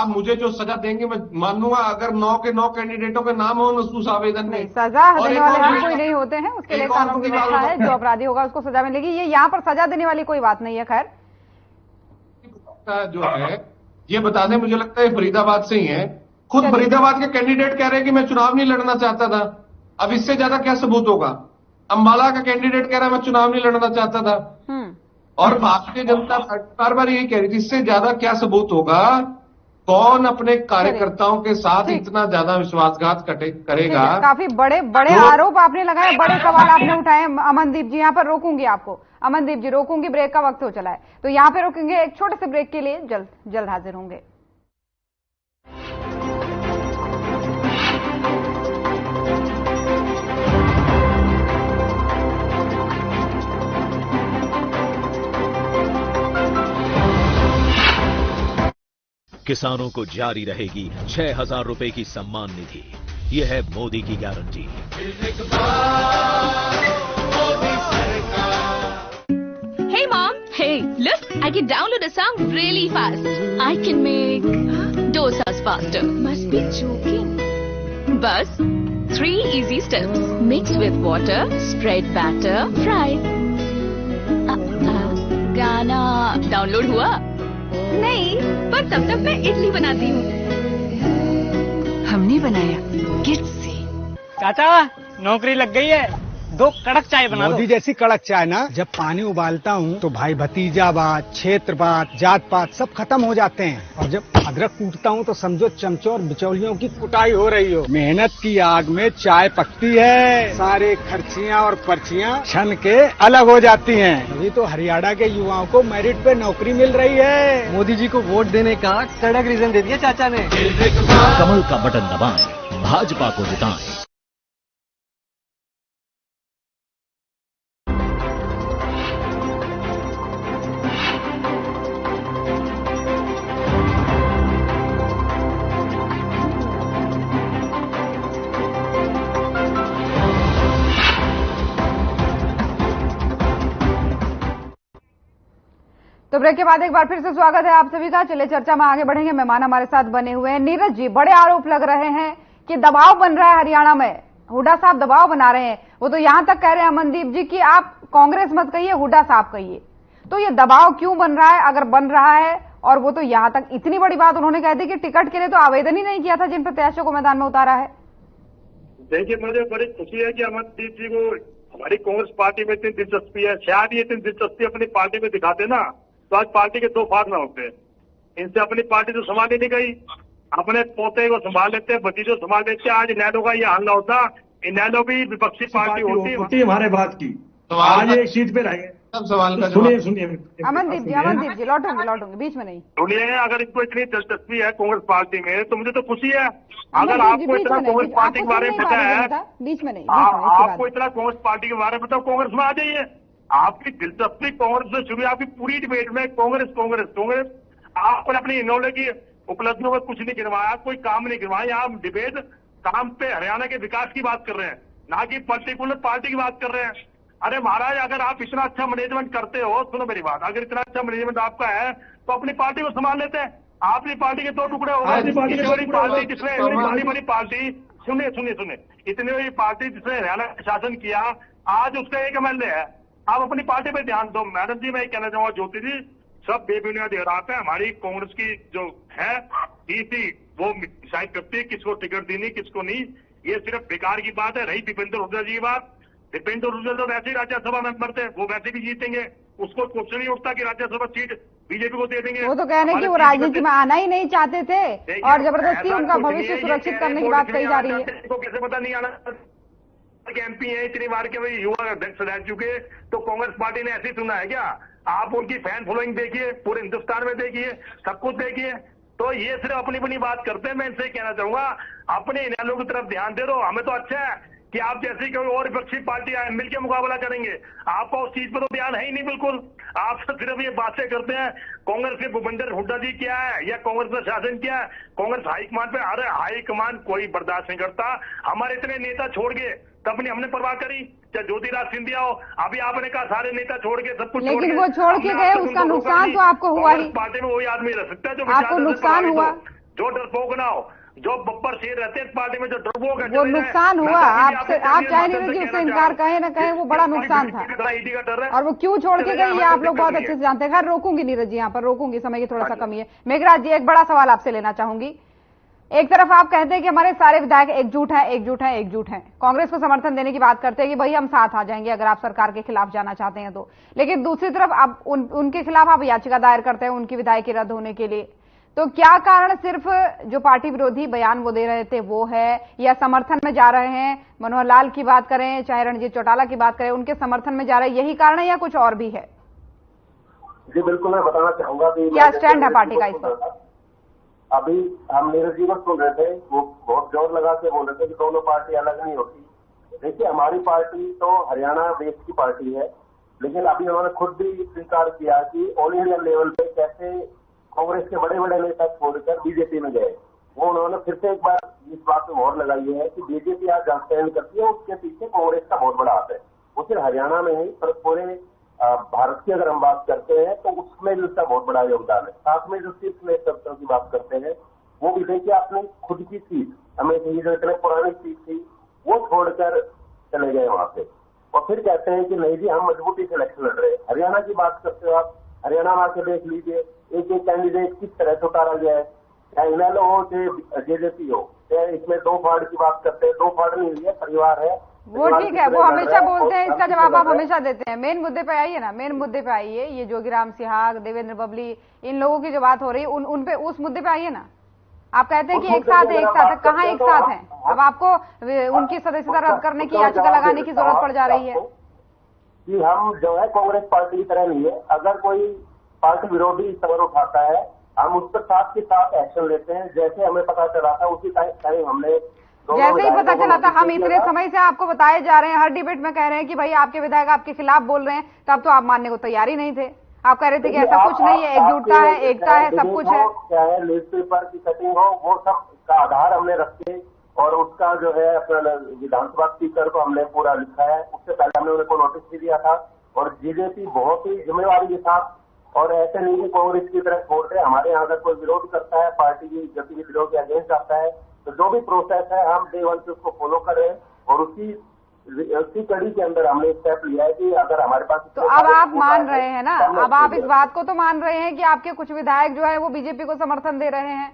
मुझे जो सजा देंगे मैं मानूंगा। अगर 9 के 9 कैंडिडेटों के नाम हो उस आवेदन में, सजा देने वाले हम कोई नहीं होते हैं, उसके लिए कानून की व्यवस्था है, जो अपराधी होगा उसको सजा मिलेगी। ये यहाँ पर सजा देने वाली कोई बात नहीं है। खैर जो है ये बता दें, मुझे लगता है फरीदाबाद से ही है। खुद फरीदाबाद के कैंडिडेट कह रहे हैं कि मैं चुनाव नहीं लड़ना चाहता था। अब इससे ज्यादा क्या सबूत होगा? अंबाला का कैंडिडेट कह रहा है मैं चुनाव नहीं लड़ना चाहता था और भारतीय जनता पार्टी बार बार यही कह रही थी। इससे ज्यादा क्या सबूत होगा? कौन अपने कार्यकर्ताओं के साथ इतना ज्यादा विश्वासघात करेगा? काफी बड़े बड़े आरोप आपने लगाए, बड़े सवाल आपने उठाए। अमनदीप जी यहाँ पर रोकूंगी आपको, अमनदीप जी रोकूंगी, ब्रेक का वक्त हो चला है तो यहाँ पे रोकेंगे। एक छोटे से ब्रेक के लिए जल्द हाजिर होंगे। किसानों को जारी रहेगी 6,000 रुपए की सम्मान निधि। यह है मोदी की guarantee. Hey mom, hey, look, I can download a song really fast. I can make dosas faster. Must be joking. Bus, 3 easy steps. Mix with water, spread batter, fry. गाना डाउनलोड हुआ? नहीं, पर तब तक मैं इडली बनाती हूँ। हमने बनाया किट से। चाचा नौकरी लग गई है, 2 कड़क चाय बना दो। मोदी जैसी कड़क चाय ना, जब पानी उबालता हूँ तो भाई भतीजावाद, क्षेत्रवाद, जात पात सब खत्म हो जाते हैं और जब अदरक कूटता हूँ तो समझो चमचों और बिचौलियों की कुटाई हो रही हो। मेहनत की आग में चाय पकती है, सारे खर्चियाँ और पर्चियाँ छन के अलग हो जाती हैं। अभी तो हरियाणा के युवाओं को मेरिट पे नौकरी मिल रही है। मोदी जी को वोट देने का कड़क रीजन दे दिया चाचा ने। कमल का बटन दबाएं, भाजपा को जिताएं। तो ब्रेक के बाद एक बार फिर से स्वागत है आप सभी का। चलिए चर्चा में आगे बढ़ेंगे। मेहमान हमारे साथ बने हुए हैं। नीरज जी, बड़े आरोप लग रहे हैं कि दबाव बन रहा है हरियाणा में, हुड्डा साहब दबाव बना रहे हैं। वो तो यहां तक कह रहे हैं अमनदीप जी कि आप कांग्रेस मत कहिए, हुड्डा साहब कहिए। तो ये दबाव क्यों बन रहा है अगर बन रहा है? और वो तो यहां तक इतनी बड़ी बात उन्होंने कह दी कि टिकट के लिए तो आवेदन ही नहीं किया था जिन प्रत्याशियों को मैदान में उतारा है। देखिए, मुझे बड़ी खुशी है कि अमनदीप जी को हमारी कांग्रेस पार्टी में इतनी दिलचस्पी है। शायद ये इतनी दिलचस्पी अपनी पार्टी में दिखाते ना तो आज पार्टी के 2 फाड़ ना होते। इनसे अपनी पार्टी तो संभाली नहीं गई, अपने पोते को संभाल लेते हैं, भतीजों संभाल लेते हैं। आज इनेलो का ये हल्ला होता, इनेलो भी विपक्षी पार्टी होती हमारे बात की, तो आज एक सीट पे रहेंगे। सब सवाल का सुनिए अमनदीप जी लौटूंगे बीच में नहीं। सुनिए, अगर इनको इतनी दिलचस्पी है कांग्रेस पार्टी में तो मुझे तो खुशी है। अगर आपको इतना कांग्रेस पार्टी के बारे में पता है, बीच में नहीं, आपको इतना कांग्रेस पार्टी के बारे में बताओ, कांग्रेस में आ जाइए। आपकी दिलचस्पी कांग्रेस से शुरू, आपकी पूरी डिबेट में कांग्रेस कांग्रेस कांग्रेस। आपने अपनी इनोले की उपलब्धियों में कुछ नहीं गिनवाया, कोई काम नहीं गिनवाया। आप डिबेट काम पे हरियाणा के विकास की बात कर रहे हैं, ना कि पर्टिकुलर पार्टी की बात कर रहे हैं। अरे महाराज, अगर आप इतना अच्छा मैनेजमेंट करते हो, सुनो मेरी बात, अगर इतना अच्छा मैनेजमेंट आपका है तो अपनी पार्टी को संभाल लेते हैं। आपकी पार्टी के 2 टुकड़े हो गए, इतनी बड़ी पार्टी जिसने बड़ी बड़ी पार्टी, सुनिए, इतनी बड़ी पार्टी जिसने हरियाणा का शासन किया, आज उसका एक MLA है। आप अपनी पार्टी पे ध्यान दो। मैडम जी, मैं कहना चाहूंगा ज्योति जी, सब बेबुनियाद आरोप है। हमारी कांग्रेस की जो है डीसी वो डिसाइड करती है किसको टिकट देनी किसको नहीं। ये सिर्फ बेकार की बात है। रही दीपेंद्र हुड्डा जी की बात, दीपेंद्र हुड्डा तो वैसे ही राज्यसभा मेंबर थे, वो वैसे भी जीतेंगे, उसको क्वेश्चन नहीं उठता कि राज्यसभा सीट बीजेपी को दे देंगे। वो तो कह रहे हैं कि वो राजनीति में आना ही नहीं चाहते थे और जबरदस्ती उनका भविष्य सुरक्षित करने की बात कही जा रही है। तो कैसे पता नहीं आना के MP है इतनी बार के भाई युवा अध्यक्ष रह चुके, तो कांग्रेस पार्टी ने ऐसे ही सुना है क्या? आप उनकी फैन फॉलोइंग देखिए, पूरे हिंदुस्तान में देखिए, सब कुछ देखिए। तो ये सिर्फ अपनी अपनी बात करते हैं। मैं इनसे कहना चाहूंगा, अपने इनेलो की तरफ ध्यान दे दो। हमें तो अच्छा है कि आप जैसी कोई और विपक्षी पार्टी आए मिलकर मुकाबला करेंगे, आपका उस चीज पर तो ध्यान है ही नहीं बिल्कुल। आप सिर्फ ये बातें करते हैं। कांग्रेस के भूपेंद्र हुड्डा जी क्या है या कांग्रेस का शासन क्या है? कांग्रेस हाईकमान पे, अरे हाईकमान कोई बर्दाश्त नहीं करता। हमारे इतने नेता छोड़ गए तब नहीं हमने परवाह करी, चाहे ज्योतिराज सिंधिया हो। अभी आपने कहा सारे नेता छोड़ के सब कुछ, लेकिन वो छोड़ के गए, उसका नुकसान तो आपको हुआ ही। पार्टी में वही आदमी रह सकता है जो आपको नुकसान हुआ, जो डरपोक ना हो, जो बब्बर शेर रहते हैं पार्टी में, जो डरपोक है वो नुकसान हुआ। आपसे आप चाहे नीरज जी उससे इनकार कहे ना कहे, वो बड़ा नुकसान था। और वो क्यों छोड़ के गई ये आप लोग बहुत अच्छे से जानते हैं। खैर रोकूंगी नीरज जी, यहाँ पर रोकूंगी, समय की थोड़ा सा कमी है। मेघराज जी, एक बड़ा सवाल आपसे लेना चाहूंगी। एक तरफ आप कहते हैं कि हमारे सारे विधायक एकजुट हैं, कांग्रेस को समर्थन देने की बात करते हैं कि भाई हम साथ आ जाएंगे अगर आप सरकार के खिलाफ जाना चाहते हैं तो, लेकिन दूसरी तरफ आप उनके खिलाफ आप याचिका दायर करते हैं उनकी विधायकी रद्द होने के लिए। तो क्या कारण सिर्फ जो पार्टी विरोधी बयान वो दे रहे थे वो है, या समर्थन में जा रहे हैं? मनोहर लाल की बात करें चाहे रणजीत चौटाला की बात करें, उनके समर्थन में जा रहे हैं, यही कारण है या कुछ और भी है? जी बिल्कुल, मैं बताना चाहूंगा कि क्या स्टैंड है पार्टी का इस पर? अभी हम नीरज जी को सुन रहे थे, वो बहुत जोर लगा के बोल रहे थे कि दोनों पार्टी अलग नहीं होती। देखिए, हमारी पार्टी तो हरियाणा बेस की पार्टी है, लेकिन अभी उन्होंने खुद भी स्वीकार किया कि ऑल इंडिया लेवल पे कैसे कांग्रेस के बड़े बड़े नेता छोड़कर बीजेपी में गए। वो उन्होंने फिर से एक बार इस बात पे मोहर लगाई है कि बीजेपी आज जहां स्टैंड करती है उसके पीछे कांग्रेस का बहुत बड़ा हाथ है। वो सिर्फ हरियाणा में ही पर पूरे भारत की अगर हम बात करते हैं तो उसमें भी उसका बहुत बड़ा योगदान है। साथ में जो शीर्ष नेतृत्व की बात करते हैं वो भी देखिए, अपनी खुद की सीट, हमें जो इतने पुरानी सीट थी वो छोड़कर चले गए वहां से, और फिर कहते हैं कि नहीं जी हम मजबूती से इलेक्शन लड़ रहे हैं। हरियाणा की बात करते हो आप, हरियाणा में आके देख लीजिए एक एक कैंडिडेट किस तरह से उतारा गया है, चाहे इनेलो हो चाहे जेजेपी हो। इसमें 2 फाड़ की बात करते हैं, 2 फाड़ नहीं हुई है, परिवार है। वो ठीक है, वो हमेशा बोलते हैं, इसका जवाब आप हमेशा देते हैं। मेन मुद्दे पे आइए ना, मेन मुद्दे पे आइए। ये जोगीराम सिहाग, देवेंद्र बबली, इन लोगों की जो बात हो रही है उन पे, उस मुद्दे पे आइए ना। आप कहते हैं कि एक साथ है, कहाँ एक साथ है? अब आपको उनकी सदस्यता रद्द करने की याचिका लगाने की जरूरत पड़ जा रही है कि हम जो है कांग्रेस पार्टी की तरह नहीं है। अगर कोई पार्टी विरोधी सवाल उठाता है हम उस पर साथ के साथ एक्शन लेते हैं। जैसे हमें पता चला था उसी टाइम हमने, जैसे ही पता चला था, हम इतने समय से आपको बताए जा रहे हैं, हर डिबेट में कह रहे हैं कि भाई आपके विधायक आपके खिलाफ बोल रहे हैं, तब तो आप मानने को तैयार ही नहीं थे। आप कह रहे थे कि ऐसा कुछ नहीं है, एकजुटता है, एकता है, सब कुछ है। क्या है, न्यूज पेपर की कटिंग हो, वो सब का आधार हमने रखे और उसका जो है अपना विधानसभा स्पीकर को हमने पूरा लिखा है। उससे पहले हमने उनको नोटिस भी दिया था। और बीजेपी बहुत ही जिम्मेवारी के साथ, और ऐसे नहीं कि कांग्रेस की तरह छोड़ रहे। हमारे यहाँ अगर कोई विरोध करता है, पार्टी की गतिविधियों के अगेंस्ट आता है, तो जो भी प्रोसेस है हम डे 1 से उसको फॉलो कर रहे हैं। और उसी कड़ी के अंदर हमने स्टेप लिया है कि अगर हमारे पास, तो अब आप मान रहे हैं ना, अब आप इस बात को तो मान रहे हैं कि आपके कुछ विधायक जो है वो बीजेपी को समर्थन दे रहे हैं।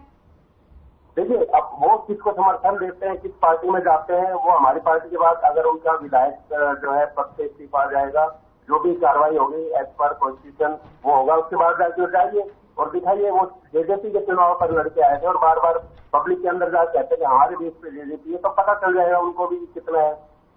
देखिए, अब वो किसको समर्थन देते हैं, किस पार्टी में जाते हैं, वो हमारी पार्टी के बाद अगर उनका विधायक जो है पद से इस्तीफा जाएगा, जो भी कार्रवाई होगी एज पर कॉन्स्टिट्यूशन वो होगा, उसके बाद जाके जाइए और दिखाइए। वो जेजेपी के चुनाव पर लड़के आए थे और बार बार पब्लिक के अंदर जाकर कहते हैं कि हमारे देश पे जेजेपी है, तो पता चल जाएगा उनको भी कितना है।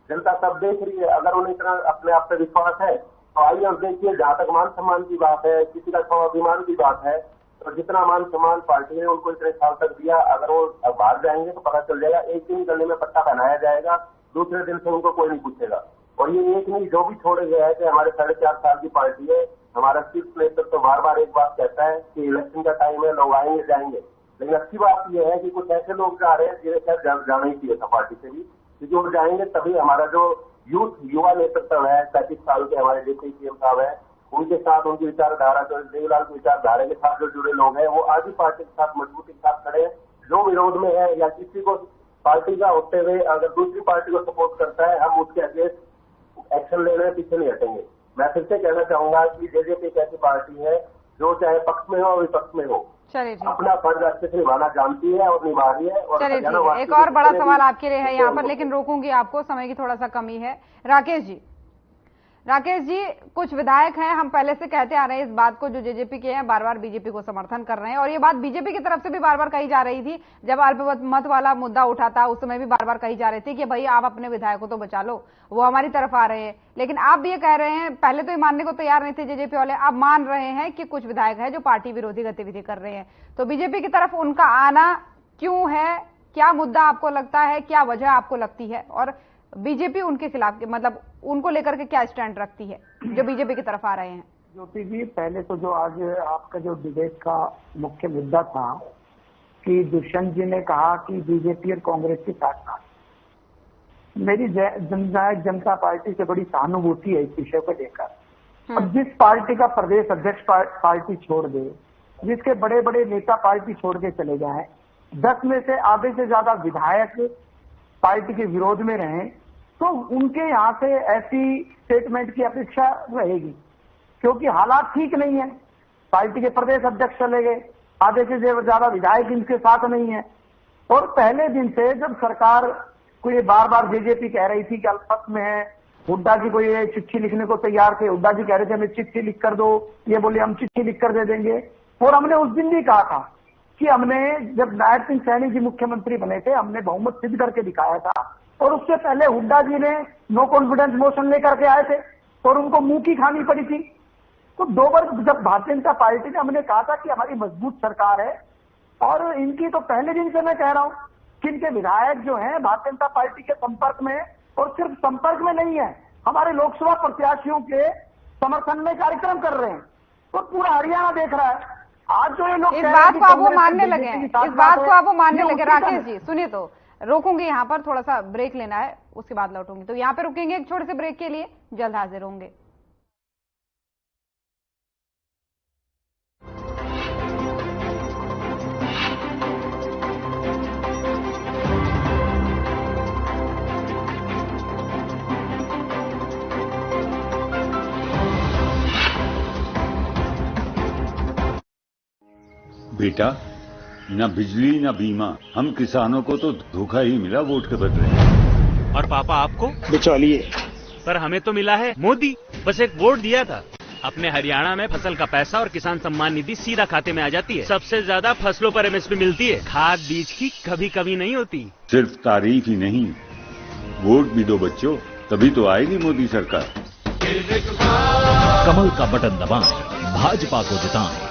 जनता सब देख रही है। अगर उन्हें इतना अपने आप पे विश्वास है तो आइए और देखिए। जहां तक मान सम्मान की बात है, किसी का स्वाभिमान की बात है, तो जितना मान सम्मान पार्टी ने उनको इतने साल तक दिया, अगर वो बाहर जाएंगे तो पता चल जाएगा। एक दिन गले में पट्टा पहनाया जाएगा, दूसरे दिन से उनको कोई नहीं पूछेगा। और ये एक नहीं, जो भी छोड़े गए है कि हमारे 4.5 साल की पार्टी है, हमारा शीर्ष नेतृत्व तो बार बार एक बात कहता है कि इलेक्शन का टाइम है, लोग आएंगे जाएंगे। लेकिन अच्छी बात यह है कि कुछ ऐसे लोग जा रहे हैं जिन्हें शायद जाना ही चाहिए था पार्टी से भी, जुड़ जाएंगे तभी हमारा जो युवा नेतृत्व है, 35 साल के हमारे डिप्टी सीएम साहब है, उनके साथ उनकी विचारधारा, जो देवीलाल की विचारधारा के साथ जो जुड़े लोग हैं, वो आज भी पार्टी के साथ मजबूती के साथ खड़े हैं। जो विरोध में है या किसी को पार्टी का होते हुए अगर दूसरी पार्टी को सपोर्ट करता है, हम उसके अगेंस्ट एक्शन लेने में पीछे नहीं हटेंगे। मैं फिर से कहना चाहूंगा कि जेजेपी एक ऐसी पार्टी है जो चाहे पक्ष में हो और विपक्ष में हो, अपना फर्ज अच्छे से निभाना जानती है और निभा रही है। और एक और बड़ा सवाल आपके लिए है यहाँ पर, लेकिन रोकूंगी आपको, समय की थोड़ा सा कमी है। राकेश जी, कुछ विधायक हैं, हम पहले से कहते आ रहे हैं इस बात को, जो जेजेपी के हैं, बार बार बीजेपी को समर्थन कर रहे हैं, और ये बात बीजेपी की तरफ से भी बार बार कही जा रही थी। जब अल्पमत वाला मुद्दा उठा था उस समय भी बार बार कही जा रही थी कि भाई आप अपने विधायकों तो बचा लो, वो हमारी तरफ आ रहे हैं। लेकिन आप भी ये कह रहे हैं, पहले तो ये मानने को तैयार नहीं थे जेजेपी वाले, आप मान रहे हैं कि कुछ विधायक हैं जो पार्टी विरोधी गतिविधि कर रहे हैं। तो बीजेपी की तरफ उनका आना क्यों है? क्या मुद्दा आपको लगता है, क्या वजह आपको लगती है, और बीजेपी उनके खिलाफ, मतलब उनको लेकर के क्या स्टैंड रखती है जो बीजेपी की तरफ आ रहे हैं? ज्योति जी, पहले तो जो आज आपका जो डिबेट का मुख्य मुद्दा था कि दुष्यंत जी ने कहा कि बीजेपी और कांग्रेस के साथ साथ मेरी जननायक जनता पार्टी से बड़ी सहानुभूति है इस विषय को लेकर। अब जिस पार्टी का प्रदेश अध्यक्ष पार्टी छोड़ दे, जिसके बड़े बड़े नेता पार्टी छोड़ के चले जाए, 10 में से आधे से ज्यादा विधायक पार्टी के विरोध में रहें, तो उनके यहाँ से ऐसी स्टेटमेंट की अपेक्षा रहेगी, क्योंकि हालात ठीक नहीं है। पार्टी के प्रदेश अध्यक्ष चले गए, आधे से ज्यादा विधायक इनके साथ नहीं है। और पहले दिन से जब सरकार को ये बार बार जेजेपी कह रही थी कि अल्पमत में है, हुड्डा जी को ये चिट्ठी लिखने को तैयार थे, हुड्डा जी कह रहे थे हमें चिट्ठी लिख कर दो, ये बोले हम चिट्ठी लिख कर दे देंगे। और हमने उस दिन भी कहा था कि हमने जब नायब सिंह सैनी जी मुख्यमंत्री बने थे, हमने बहुमत सिद्ध करके दिखाया था। और उससे पहले हुड्डा जी ने नो कॉन्फिडेंस मोशन लेकर के आए थे और उनको मुंह की खानी पड़ी थी। तो 2 बार जब भारतीय जनता पार्टी ने, हमने कहा था कि हमारी मजबूत सरकार है, और इनकी तो पहले दिन से मैं कह रहा हूं कि इनके विधायक जो हैं भारतीय जनता पार्टी के संपर्क में, और सिर्फ संपर्क में नहीं है, हमारे लोकसभा प्रत्याशियों के समर्थन में कार्यक्रम कर रहे हैं। तो पूरा हरियाणा देख रहा है। आज जो ये लोग इस बात को आप वो मानने लगे हैं, इस बात को आप वो मानने लगे। राकेश जी सुनिए, तो रोकूंगी यहाँ पर, थोड़ा सा ब्रेक लेना है, उसके बाद लौटूंगी। तो यहाँ पे रुकेंगे एक छोटे से ब्रेक के लिए, जल्द हाजिर होंगे। बेटा, न बिजली न बीमा, हम किसानों को तो धोखा ही मिला वोट के बदले। और पापा आपको? बिचौलिए। पर हमें तो मिला है मोदी, बस एक वोट दिया था। अपने हरियाणा में फसल का पैसा और किसान सम्मान निधि सीधा खाते में आ जाती है। सबसे ज्यादा फसलों पर एमएसपी मिलती है। खाद बीज की कभी कमी नहीं होती। सिर्फ तारीफ ही नहीं, वोट भी दो बच्चों, तभी तो आएगी मोदी सरकार। कमल का बटन दबाएं, भाजपा को जिताएं।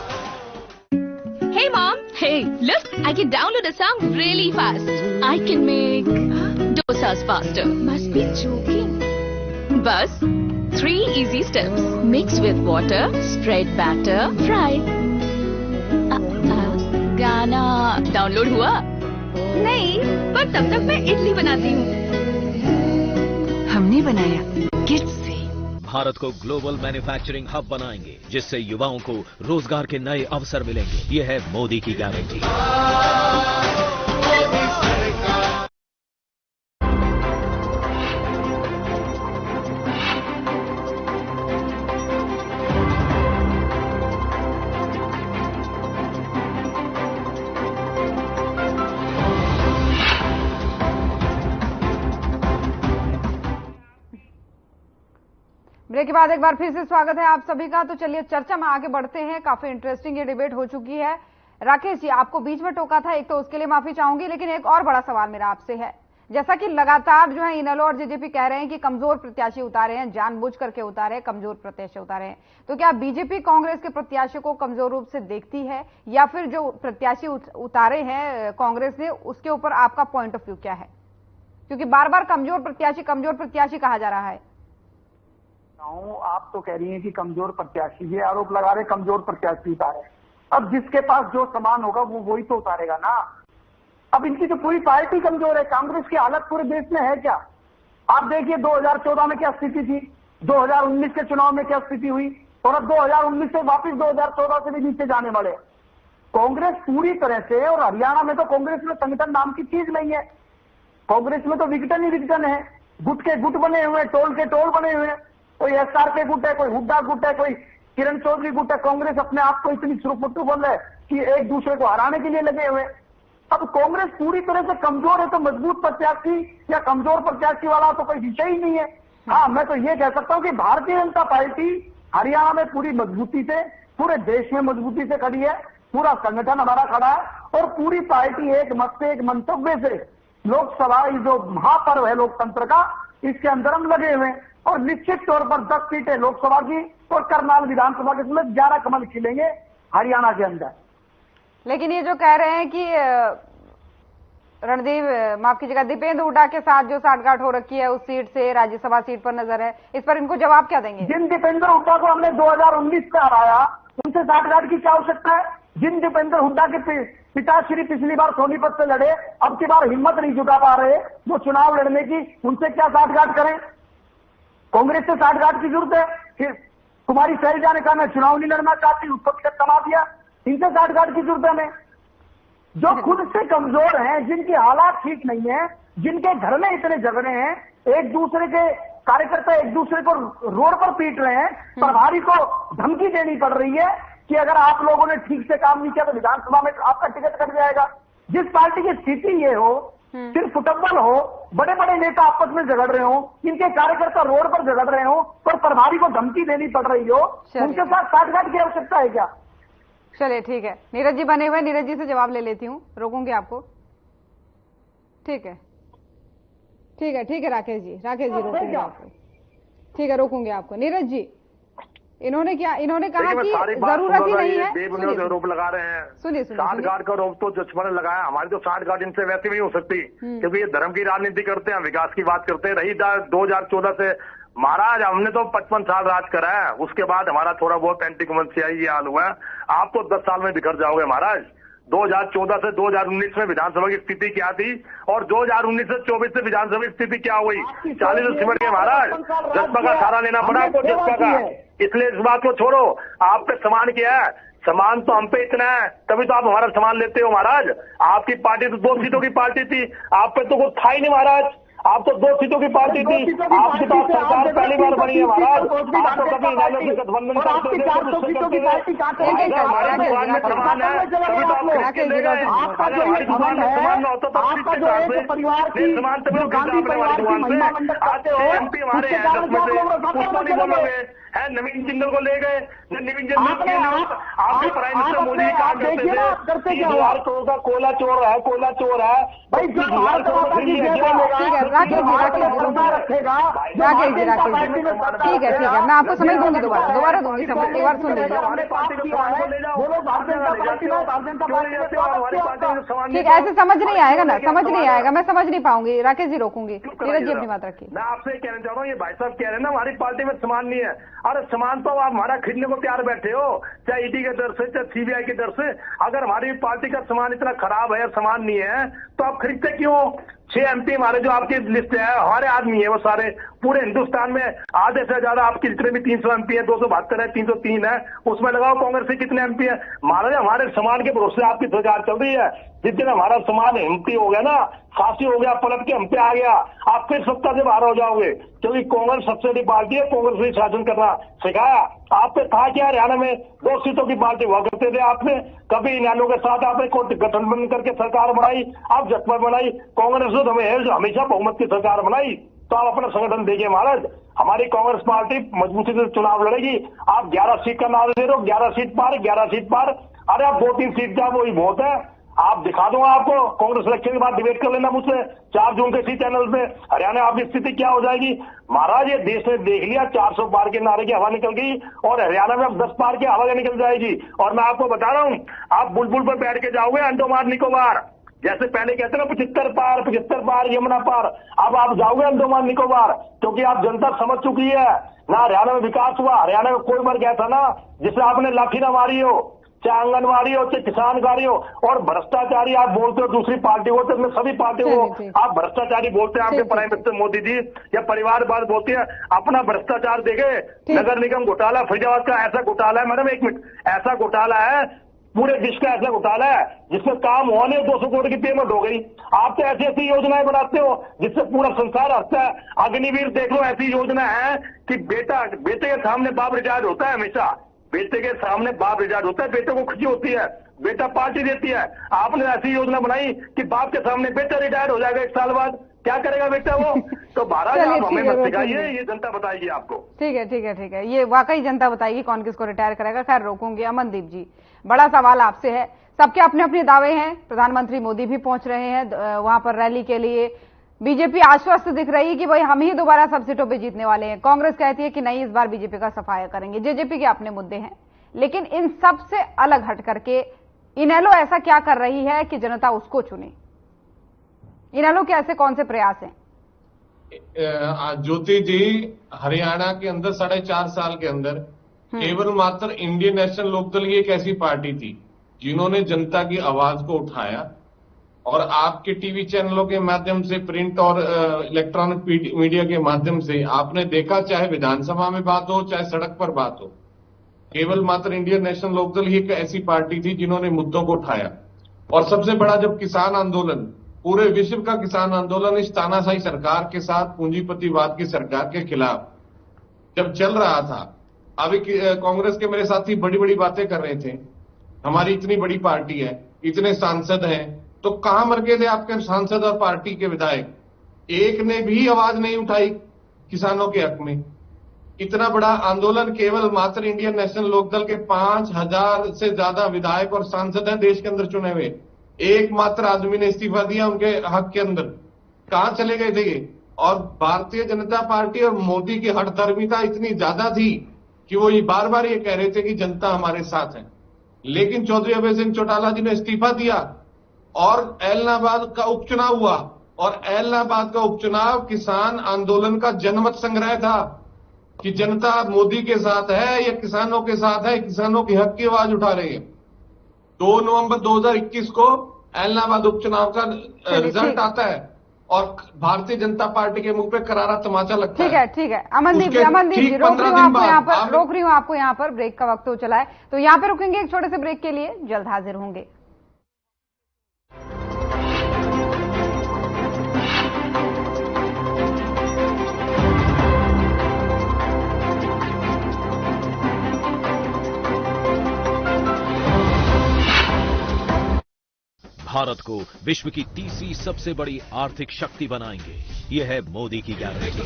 Hey mom, hey, look, I can download a song really fast. I can make dosas faster. Must be joking. Bus, 3 easy steps. Mix with water, spread batter, fry. गाना डाउनलोड हुआ? नहीं, पर तब तक मैं इडली बनाती हूँ। हमने बनाया किड्स से। भारत को ग्लोबल मैन्युफैक्चरिंग हब बनाएंगे, जिससे युवाओं को रोजगार के नए अवसर मिलेंगे। ये है मोदी की गारंटी। ब्रेक के बाद एक बार फिर से स्वागत है आप सभी का। तो चलिए चर्चा में आगे बढ़ते हैं। काफी इंटरेस्टिंग ये डिबेट हो चुकी है। राकेश जी, आपको बीच में टोका था, एक तो उसके लिए माफी चाहूंगी, लेकिन एक और बड़ा सवाल मेरा आपसे है। जैसा कि लगातार जो है इनेलो और जेजेपी कह रहे हैं कि कमजोर प्रत्याशी उतारे हैं, जानबूझ करके उतारे हैं, कमजोर प्रत्याशी उतारे हैं, तो क्या बीजेपी कांग्रेस के प्रत्याशियों को कमजोर रूप से देखती है, या फिर जो प्रत्याशी उतारे हैं कांग्रेस ने, उसके ऊपर आपका पॉइंट ऑफ व्यू क्या है? क्योंकि बार बार कमजोर प्रत्याशी कहा जा रहा है। आप तो कह रही हैं कि कमजोर प्रत्याशी, ये आरोप लगा रहे कमजोर प्रत्याशी उतारे। अब जिसके पास जो सामान होगा वो वही तो उतारेगा ना। अब इनकी तो पूरी पार्टी कमजोर है। कांग्रेस की हालत पूरे देश में है क्या? आप देखिए 2014 में क्या स्थिति थी, 2019 के चुनाव में क्या स्थिति हुई, और अब 2019 से वापस 2014 से भी नीचे जाने वाले। कांग्रेस पूरी तरह से, और हरियाणा में तो कांग्रेस में संगठन नाम की चीज नहीं है। कांग्रेस में तो विघटन ही विघटन है, गुट के गुट बने हुए, टोल के टोल बने हुए। कोई SRK गुट है, कोई हुड्डा गुट है, कोई किरण चौधरी गुट है। कांग्रेस अपने आप को इतनी सुरफुट्टू बोल है कि एक दूसरे को हराने के लिए लगे हुए। अब कांग्रेस पूरी तरह से कमजोर है, तो मजबूत प्रत्याशी या कमजोर प्रत्याशी वाला तो कोई विषय ही नहीं है। हाँ, मैं तो ये कह सकता हूं कि भारतीय जनता पार्टी हरियाणा में पूरी मजबूती से, पूरे देश में मजबूती से खड़ी है। पूरा संगठन हमारा खड़ा है और पूरी पार्टी एक मत से, एक मंतव्य से लोकसभा, जो महापर्व है लोकतंत्र का, इसके अंदर हम लगे हुए हैं। और निश्चित तौर पर 10 सीटें लोकसभा की और करनाल विधानसभा के समय 11 कमल खिलेंगे हरियाणा के अंदर। लेकिन ये जो कह रहे हैं कि रणदीप, माफ कीजिएगा, दीपेंद्र हुड्डा के साथ जो साठगांठ हो रखी है उस सीट से, राज्यसभा सीट पर नजर है, इस पर इनको जवाब क्या देंगे? जिन दीपेंद्र हुड्डा को हमने 2019 में हराया, उनसे साठगांठ की क्या आवश्यकता है? जिन दीपेंद्र हुड्डा के पिताश्री पिछली बार सोनीपत से लड़े, अब की बार हिम्मत नहीं जुटा पा रहे वो चुनाव लड़ने की, उनसे क्या साठगांठ करें? कांग्रेस से साठगांठ की जरूरत है? फिर कुमारी शैलजा ने कहा मैं चुनाव नहीं लड़ना चाहती, उसको टिकट कमा दिया। इनसे साठगांठ की जरूरत है हमें? जो खुद से कमजोर हैं, जिनकी हालात ठीक नहीं है, जिनके घर में इतने झगड़े हैं, एक दूसरे के कार्यकर्ता एक दूसरे को रोड पर पीट रहे हैं, प्रभारी को धमकी देनी पड़ रही है कि अगर आप लोगों ने ठीक से काम नहीं किया तो विधानसभा में आपका टिकट कट जाएगा। जिस पार्टी की स्थिति ये हो, सिर्फ फुटबॉल हो, बड़े बड़े नेता आपस में झगड़ रहे हो, इनके कार्यकर्ता रोड पर झगड़ रहे हो, पर प्रभारी को धमकी देनी पड़ रही हो, उनके साथ साठगांठ की आवश्यकता है क्या? चलिए ठीक है, नीरज जी बने हुए, नीरज जी से जवाब ले लेती हूँ, रोकूंगी आपको। ठीक है राकेश जी रोकूंगी आपको। ठीक है, रोकूंगी आपको। नीरज जी, इन्होंने कहा कि जरूरत ही नहीं है। बेबुनियाद आरोप लगा रहे हैं। सुनिए साठगांठ का आरोप तो जजपा ने लगाया, हमारी तो साठगांठ इनसे वैसे भी नहीं हो सकती, क्योंकि ये धर्म की राजनीति करते हैं, विकास की बात करते हैं। रही 2014 से महाराज, हमने तो 55 साल राज करा है, उसके बाद हमारा थोड़ा बहुत एंटी कमर्शियल ये हाल हुआ है। आप तो 10 साल में बिखर जाओगे महाराज। 2014 से 2019 में विधानसभा की स्थिति क्या थी और 2019 से 24 से विधानसभा की स्थिति क्या हुई? 40 से सिमट गए महाराज। जज्बा का सहारा लेना पड़ा आपको, जज्बा का। इसलिए इस बात को छोड़ो, आप पे समान किया है, समान तो हम पे इतना है, तभी तो आप हमारा समान लेते हो महाराज। आपकी पार्टी तो 2 सीटों की पार्टी थी, आप पे तो कुछ था ही नहीं महाराज। आप तो 2 सीटों की पार्टी थी, आपके पास सरकार पहली बार बनी है महाराज। आप तो कभी इन्होंने से गठबंधन करते थे, हमारी दुकान में समान है, तभी तो आप खरीद के ले गए। अगर हमारी दुकान में समान न होता तो परिवार की समान तभी गांधी परिवार की महिला मंडल करते हो, MP हमारे हैं 10 में से, उसको नहीं बोलोगे है। नवीन जिंदल को ले गए, नवीन जिंदल आपके प्राइम मिनिस्टर मोदी जी कहा करते थे 30,000 करोड़ का कोयला चोर है, कोयला चोर है भाई। 30,000 करोड़ ठीक है, राकेश जी, ठीक है, मैं आपको समझ दूंगी, दोबारा दूंगी समझ। एक बार सुन लीजिए, ठीक है, ऐसे समझ नहीं आएगा ना, समझ नहीं आएगा, मैं समझ नहीं पाऊंगी। राकेश जी रोकूंगी, नीरज जी अपनी बात रखिए। मैं आपसे कहना चाह रहा हूँ, ये भाई साहब कह रहे हैं ना हमारी पार्टी में समान नहीं है। अरे समान तो आप हमारा खरीदने को तैयार बैठे हो, चाहे ईडी के दर से, चाहे CBI के दर से। अगर हमारी पार्टी का समान इतना खराब है, समान नहीं है, तो आप खरीदते क्यों? 6 MP हमारे जो आपकी लिस्ट है, हमारे आदमी है वो सारे, पूरे हिंदुस्तान में आधे से ज्यादा आपकी जितने भी 300 MP है, 272 है, 303 है, उसमें लगाओ कांग्रेस से कितने MP है? महाराज हमारे समान के भरोसे आपकी सरकार चल रही है। जिस दिन हमारा समान एमपी हो गया ना, फांसी हो गया, पलट के हम पे आ गया, आप फिर सत्ता से बाहर हो जाओगे, क्योंकि कांग्रेस सबसे बड़ी पार्टी है, कांग्रेस ने शासन करना सिखाया। आप पे था क्या? हरियाणा में 2 सीटों की पार्टी हुआ करते थे, आपने कभी इन्हों के साथ आपने गठबंधन करके सरकार बनाई, आप जटपा बनाई, कांग्रेस ने हमें हमेशा बहुमत की सरकार बनाई। तो आप अपना संगठन देखिए महाराज, हमारी कांग्रेस पार्टी मजबूती से चुनाव लड़ेगी। आप 11 सीट का नारा दे रहे हो, 11 सीट पार, 11 सीट पार। अरे आप 2-3 सीट का वही बहुत है, आप दिखा दूंगा आपको। कांग्रेस इलेक्शन के बाद डिबेट कर लेना मुझसे 4 जून के इसी चैनल पे। हरियाणा आपकी स्थिति क्या हो जाएगी महाराज? ये देश ने देख लिया, 400 पार के नारे की हवा निकल गई और हरियाणा में अब 10 पार की हवा निकल जाएगी। और मैं आपको बता रहा हूं, आप बुलबुल पर बैठ के जाओगे अंडोमान निकोबार, जैसे पहले कहते ना 75 पार यमुना पार, अब आप जाओगे अंडोमान निकोबार, क्योंकि आप जनता समझ चुकी है ना हरियाणा में विकास हुआ। हरियाणा में कोई मर गया था ना जिसे आपने लाठी ना मारी हो, चाहे आंगनबाड़ी हो, चाहे किसानकारी हो, और भ्रष्टाचारी आप बोलते हो दूसरी पार्टी को, तो मैं सभी पार्टी को आप भ्रष्टाचारी बोलते हैं। आपके प्राइम मिनिस्टर मोदी जी या परिवारवाद बोलते हैं, अपना भ्रष्टाचार देखे। नगर निगम घोटाला, फरीदाबाद का ऐसा घोटाला है मैडम, 1 मिनट, ऐसा घोटाला है, पूरे विश्व का ऐसा घोटाला है जिसमें काम हुआ नहीं, 200 करोड़ की पेमेंट हो गई। आप तो ऐसी ऐसी योजनाएं बनाते हो जिससे पूरा संसार हंसता है। अग्निवीर देख लो, ऐसी योजना है कि बेटे के सामने बाप रिटायर्ड होता है, हमेशा बेटे के सामने बाप रिटायर्ड होता है, बेटे को खुशी होती है, बेटा पार्टी देती है। आपने ऐसी योजना बनाई कि बाप के सामने बेटा रिटायर्ड हो जाएगा 1 साल बाद, क्या करेगा बेटा वो? तो महाराज आप हमें मत सिखाइए, ये जनता बताएगी आपको। ठीक है, ये वाकई जनता बताएगी कौन किसको रिटायर करेगा। खैर रोकूंगी। अमनदीप जी, बड़ा सवाल आपसे है, सबके अपने अपने दावे हैं, प्रधानमंत्री मोदी भी पहुंच रहे हैं वहां पर रैली के लिए, बीजेपी आश्वस्त दिख रही है कि भाई हम ही दोबारा सब सीटों पे जीतने वाले हैं, कांग्रेस कहती है कि नहीं इस बार बीजेपी का सफाया करेंगे, जेजेपी के अपने मुद्दे हैं। लेकिन इन सब से अलग हट करके इनेलो ऐसा क्या कर रही है कि जनता उसको चुने? इनेलो के ऐसे कौन से प्रयास हैं? ज्योति जी, हरियाणा के अंदर 4.5 साल के अंदर केवल मात्र इंडियन नेशनल लोकदल ही एक ऐसी पार्टी थी जिन्होंने जनता की आवाज को उठाया, और आपके टीवी चैनलों के माध्यम से, प्रिंट और इलेक्ट्रॉनिक मीडिया के माध्यम से आपने देखा, चाहे विधानसभा में बात हो चाहे सड़क पर बात हो, केवल मात्र इंडियन नेशनल लोकदल ही एक ऐसी पार्टी थी जिन्होंने मुद्दों को उठाया। और सबसे बड़ा जब किसान आंदोलन, पूरे विश्व का किसान आंदोलन इस तानाशाही सरकार के साथ, पूंजीपतिवाद की सरकार के खिलाफ जब चल रहा था, अभी कांग्रेस के मेरे साथी बड़ी बड़ी बातें कर रहे थे, हमारी इतनी बड़ी पार्टी है, इतने सांसद हैं, तो कहां मर गए थे आपके सांसद और पार्टी के विधायक? एक ने भी आवाज नहीं उठाई किसानों के हक में। इतना बड़ा आंदोलन केवल मात्र इंडियन नेशनल लोकदल के 5000 से ज्यादा विधायक और सांसद हैं देश के अंदर चुने हुए, एकमात्र आदमी ने इस्तीफा दिया उनके हक के अंदर। कहां चले गए थे ये? और भारतीय जनता पार्टी और मोदी की हठधर्मिता इतनी ज्यादा थी कि वो ये बार बार ये कह रहे थे कि जनता हमारे साथ है। लेकिन चौधरी अभय सिंह चौटाला जी ने इस्तीफा दिया और एलनाबाद का उपचुनाव हुआ, और एलनाबाद का उपचुनाव किसान आंदोलन का जनमत संग्रह था कि जनता मोदी के साथ है या किसानों के साथ है, किसानों के हक की आवाज उठा रही है। 2 नवंबर 2021 को एलनाबाद उपचुनाव का रिजल्ट आता है और भारतीय जनता पार्टी के मुंह पे करारा तमाचा लगता है। ठीक है अमनदीप जी, रोक रही हूँ आपको यहाँ पर ब्रेक का वक्त हो चला है, तो यहाँ पे रुकेंगे एक छोटे से ब्रेक के लिए, जल्द हाजिर होंगे। भारत को विश्व की तीसरी सबसे बड़ी आर्थिक शक्ति बनाएंगे, यह है मोदी की guarantee.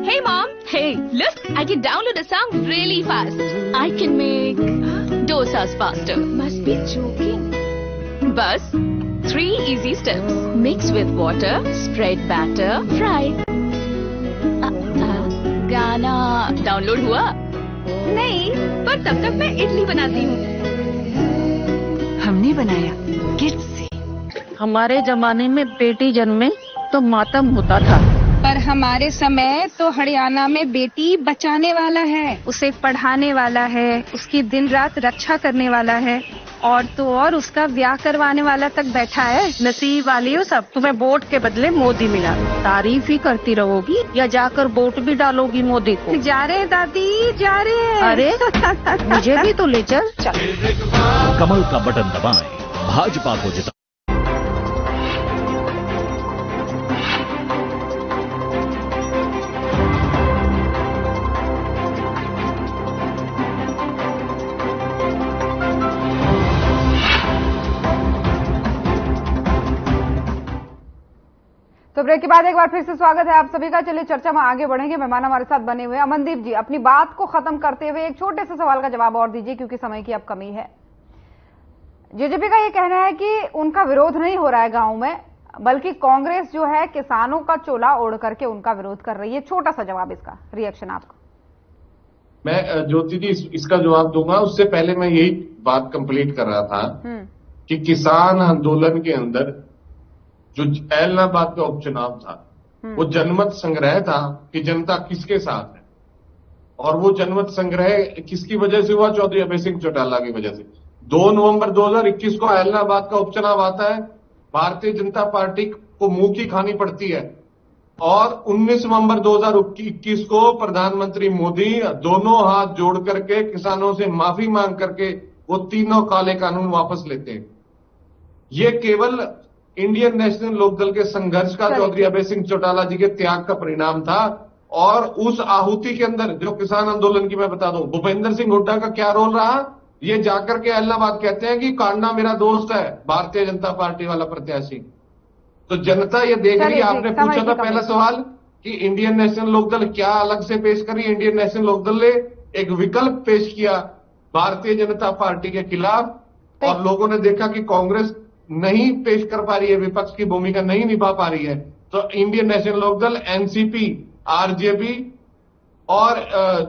Hey mom, hey, look, I can download a song really fast. I can make dosas faster. Must be joking. Bus, 3 easy steps. Mix with water, spread batter, fry. गाना डाउनलोड हुआ? नहीं, पर तब तक मैं इडली बनाती हूँ। हमने बनाया किड्स से। हमारे जमाने में बेटी जन्मे तो मातम होता था, पर हमारे समय तो हरियाणा में बेटी बचाने वाला है, उसे पढ़ाने वाला है, उसकी दिन रात रक्षा करने वाला है, और तो और उसका ब्याह करवाने वाला तक बैठा है। नसीब वाली हो सब, तुम्हें वोट के बदले मोदी मिला, तारीफ ही करती रहोगी या जाकर वोट भी डालोगी मोदी को? जा रहे दादी, जा रहे हैं। अरे मुझे भी तो ले चल। कमल का बटन दबाएं, भाजपा को जिता। तो ब्रेक के बाद एक बार फिर से स्वागत है आप सभी का। चलिए चर्चा में आगे बढ़ेंगे। मेहमान हमारे साथ बने हुए हैं। अमनदीप जी, अपनी बात को खत्म करते हुए एक छोटे से सवाल का जवाब और दीजिए, क्योंकि समय की अब कमी है। जेजेपी का ये कहना है कि उनका विरोध नहीं हो रहा है गांव में, बल्कि कांग्रेस जो है किसानों का चोला ओढ़ करके उनका विरोध कर रही है। छोटा सा जवाब, इसका रिएक्शन आपका। मैं ज्योति जी इसका जवाब दूंगा, उससे पहले मैं यही बात कंप्लीट कर रहा था कि किसान आंदोलन के अंदर जो एलनाबाद का उपचुनाव था वो जनमत संग्रह था कि जनता किसके साथ है, और वो जनमत संग्रह किसकी वजह से हुआ? चौधरी अभय सिंह चौटाला की वजह से। 2 नवंबर 2021 को एलनाबाद का उपचुनाव आता है, भारतीय जनता पार्टी को मुंह की खानी पड़ती है और 19 नवंबर 2021 को प्रधानमंत्री मोदी दोनों हाथ जोड़ करके किसानों से माफी मांग करके वो तीनों काले कानून वापस लेते हैं। ये केवल इंडियन नेशनल लोकदल के संघर्ष का, चौधरी अभय सिंह चौटाला जी के त्याग का परिणाम था। और उस आहुति के अंदर जो किसान आंदोलन की मैं बता दूं, भूपेंद्र सिंह हुड्डा का क्या रोल रहा? ये जाकर के एलनाबाद कहते हैं कि कांडा मेरा दोस्त है, भारतीय जनता पार्टी वाला प्रत्याशी। तो जनता ये देख रही है। आपने पूछा था पहला सवाल कि इंडियन नेशनल लोकदल क्या अलग से पेश करी। इंडियन नेशनल लोकदल ने एक विकल्प पेश किया भारतीय जनता पार्टी के खिलाफ और लोगों ने देखा कि कांग्रेस नहीं पेश कर पा रही है, विपक्ष की भूमिका नहीं निभा पा रही है, तो इंडियन नेशनल लोकदल, एनसीपी, आरजेपी और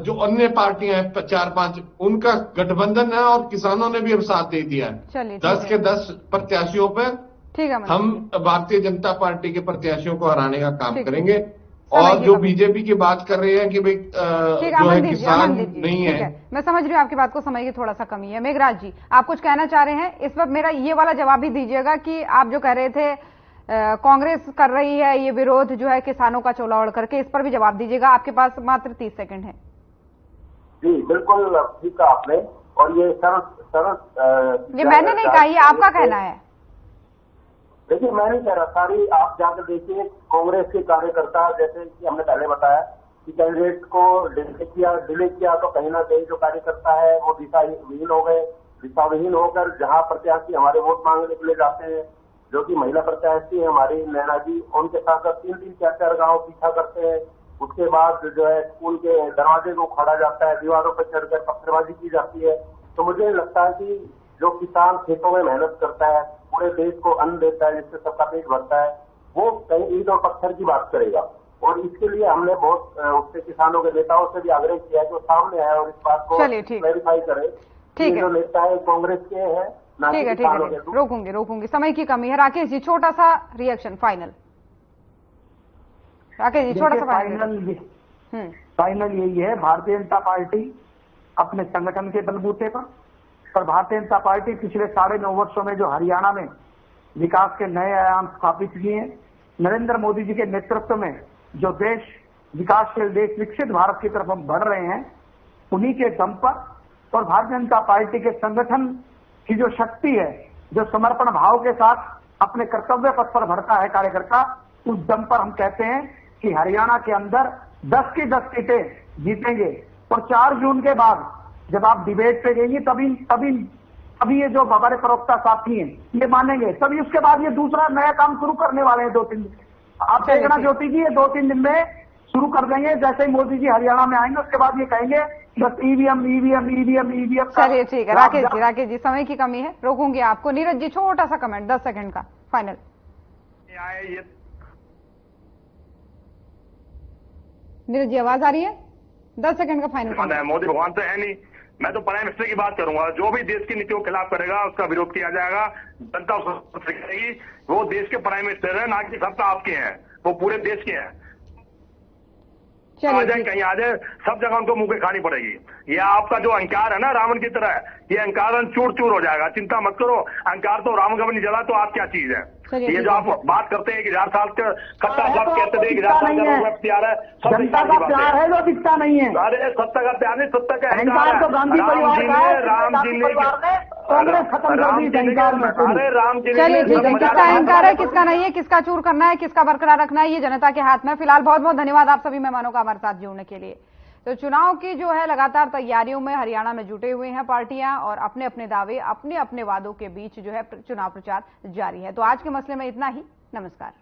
जो अन्य पार्टियां हैं 4-5 उनका गठबंधन है और किसानों ने भी अब साथ दे दिया है। 10 के 10 प्रत्याशियों पर हम भारतीय जनता पार्टी के प्रत्याशियों को हराने का काम करेंगे। और जो बीजेपी की बात कर रहे हैं कि भाई जो है किसान नहीं है, मैं समझ रही हूँ आपकी बात को, समय की थोड़ा सा कमी है। मेघराज जी, आप कुछ कहना चाह रहे हैं इस वक्त? मेरा ये वाला जवाब भी दीजिएगा कि आप जो कह रहे थे कांग्रेस कर रही है ये विरोध जो है किसानों का चोला ओढ़ करके, इस पर भी जवाब दीजिएगा। आपके पास मात्र 30 सेकंड है। जी बिल्कुल ठीक कहा आपने। और ये सरल ये मैंने नहीं कहा, ये आपका कहना है। देखिए मैं नहीं कह रहा, सारी आप जाकर देखिए कांग्रेस के कार्यकर्ता, जैसे कि हमने पहले बताया कि कैंडिडेट को डिले किया तो कहीं ना कहीं जो कार्यकर्ता है वो दिशाहीन हो गए। दिशाविहीन होकर जहां प्रत्याशी हमारे वोट मांगने के लिए जाते हैं, जो कि महिला प्रत्याशी है हमारी नैना जी, उनके साथ साथ 3-3, 4-4 गांव पीछा करते हैं। उसके बाद जो है स्कूल के दरवाजे को उखाड़ा जाता है, दीवारों पर चढ़कर पत्थरबाजी की जाती है। तो मुझे लगता है कि जो किसान खेतों में मेहनत करता है, पूरे देश को अन्न देता है, जिससे सबका पेट भरता है, वो कहीं ईंट और पत्थर की बात करेगा। और इसके लिए हमने बहुत उससे किसानों के नेताओं से भी आग्रह किया कि वो सामने आए और इस बात को क्लैरिफाई करे। ठीक है, जो नेता है कांग्रेस के हैं, ठीक है, रोकूंगी, समय की कमी है। राकेश जी, छोटा सा रिएक्शन फाइनल। राकेश जी, छोटा सा फाइनल यही है, भारतीय जनता पार्टी अपने संगठन के बलबूते पर भारतीय जनता पार्टी पिछले 9.5 वर्षों में जो हरियाणा में विकास के नए आयाम स्थापित किए हैं, नरेंद्र मोदी जी के नेतृत्व में जो देश विकासशील देश, विकसित भारत की तरफ हम बढ़ रहे हैं, उन्हीं के दम पर और भारतीय जनता पार्टी के संगठन की जो शक्ति है, जो समर्पण भाव के साथ अपने कर्तव्य पथ पर बढ़ता है कार्यकर्ता, उस दम पर हम कहते हैं कि हरियाणा के अंदर 10 की 10 सीटें जीतेंगे। और 4 जून के बाद जब आप डिबेट पे गएंगे तभी ये जो हमारे प्रवक्ता साथी हैं ये मानेंगे, तभी उसके बाद ये दूसरा नया काम शुरू करने वाले हैं 2-3 दिन। आप देखना ज्योति जी, ये 2-3 दिन में शुरू कर देंगे। जैसे ही मोदी जी हरियाणा में आएंगे उसके बाद ये कहेंगे बस ईवीएम। चलिए ठीक है राकेश जी, समय की कमी है, रोकूंगी आपको। नीरज जी, छोटा सा कमेंट 10 सेकंड का फाइनल। नीरज जी, आवाज आ रही है? 10 सेकंड का फाइनल। मोदी भगवान तो है नहीं, मैं तो प्राइम मिनिस्टर की बात करूंगा। जो भी देश की नीतियों के खिलाफ करेगा उसका विरोध किया जाएगा, जनता उसको करेगी। वो देश के प्राइम मिनिस्टर है, ना कि सबका आपके हैं, वो पूरे देश के हैं। आ जाए कहीं आ जाए, सब जगह उनको मुंह पे खानी पड़ेगी। ये आपका जो अहंकार है ना रावण की तरह, ये अहंकार चूर चूर हो जाएगा, चिंता मत करो। अहंकार तो रावण का भी नहीं जला, तो आप क्या चीज है? ये जो आप बात करते हैं कि 1000 साल का खट्टा सब कहते थे, 1000 साल का प्यार है, जनता का प्यार है जो दिखता नहीं है। अरे सत्ता का प्यार नहीं, सत्ता का अहंकार तो गांधी परिवार का है, राम जी ने कांग्रेस खत्म कर दी अहंकार में। अरे राम जी, चलिए ठीक है, किसका अहंकार है किसका नहीं है, किसका चूर करना है किसका बरकरार रखना है, ये जनता के हाथ में। फिलहाल बहुत बहुत धन्यवाद आप सभी मेहमानों का हमारे साथ जुड़ने के लिए। तो चुनाव की जो है लगातार तैयारियों में हरियाणा में जुटे हुए हैं पार्टियां और अपने अपने दावे, अपने अपने वादों के बीच जो है चुनाव प्रचार जारी है। तो आज के मसले में इतना ही। नमस्कार।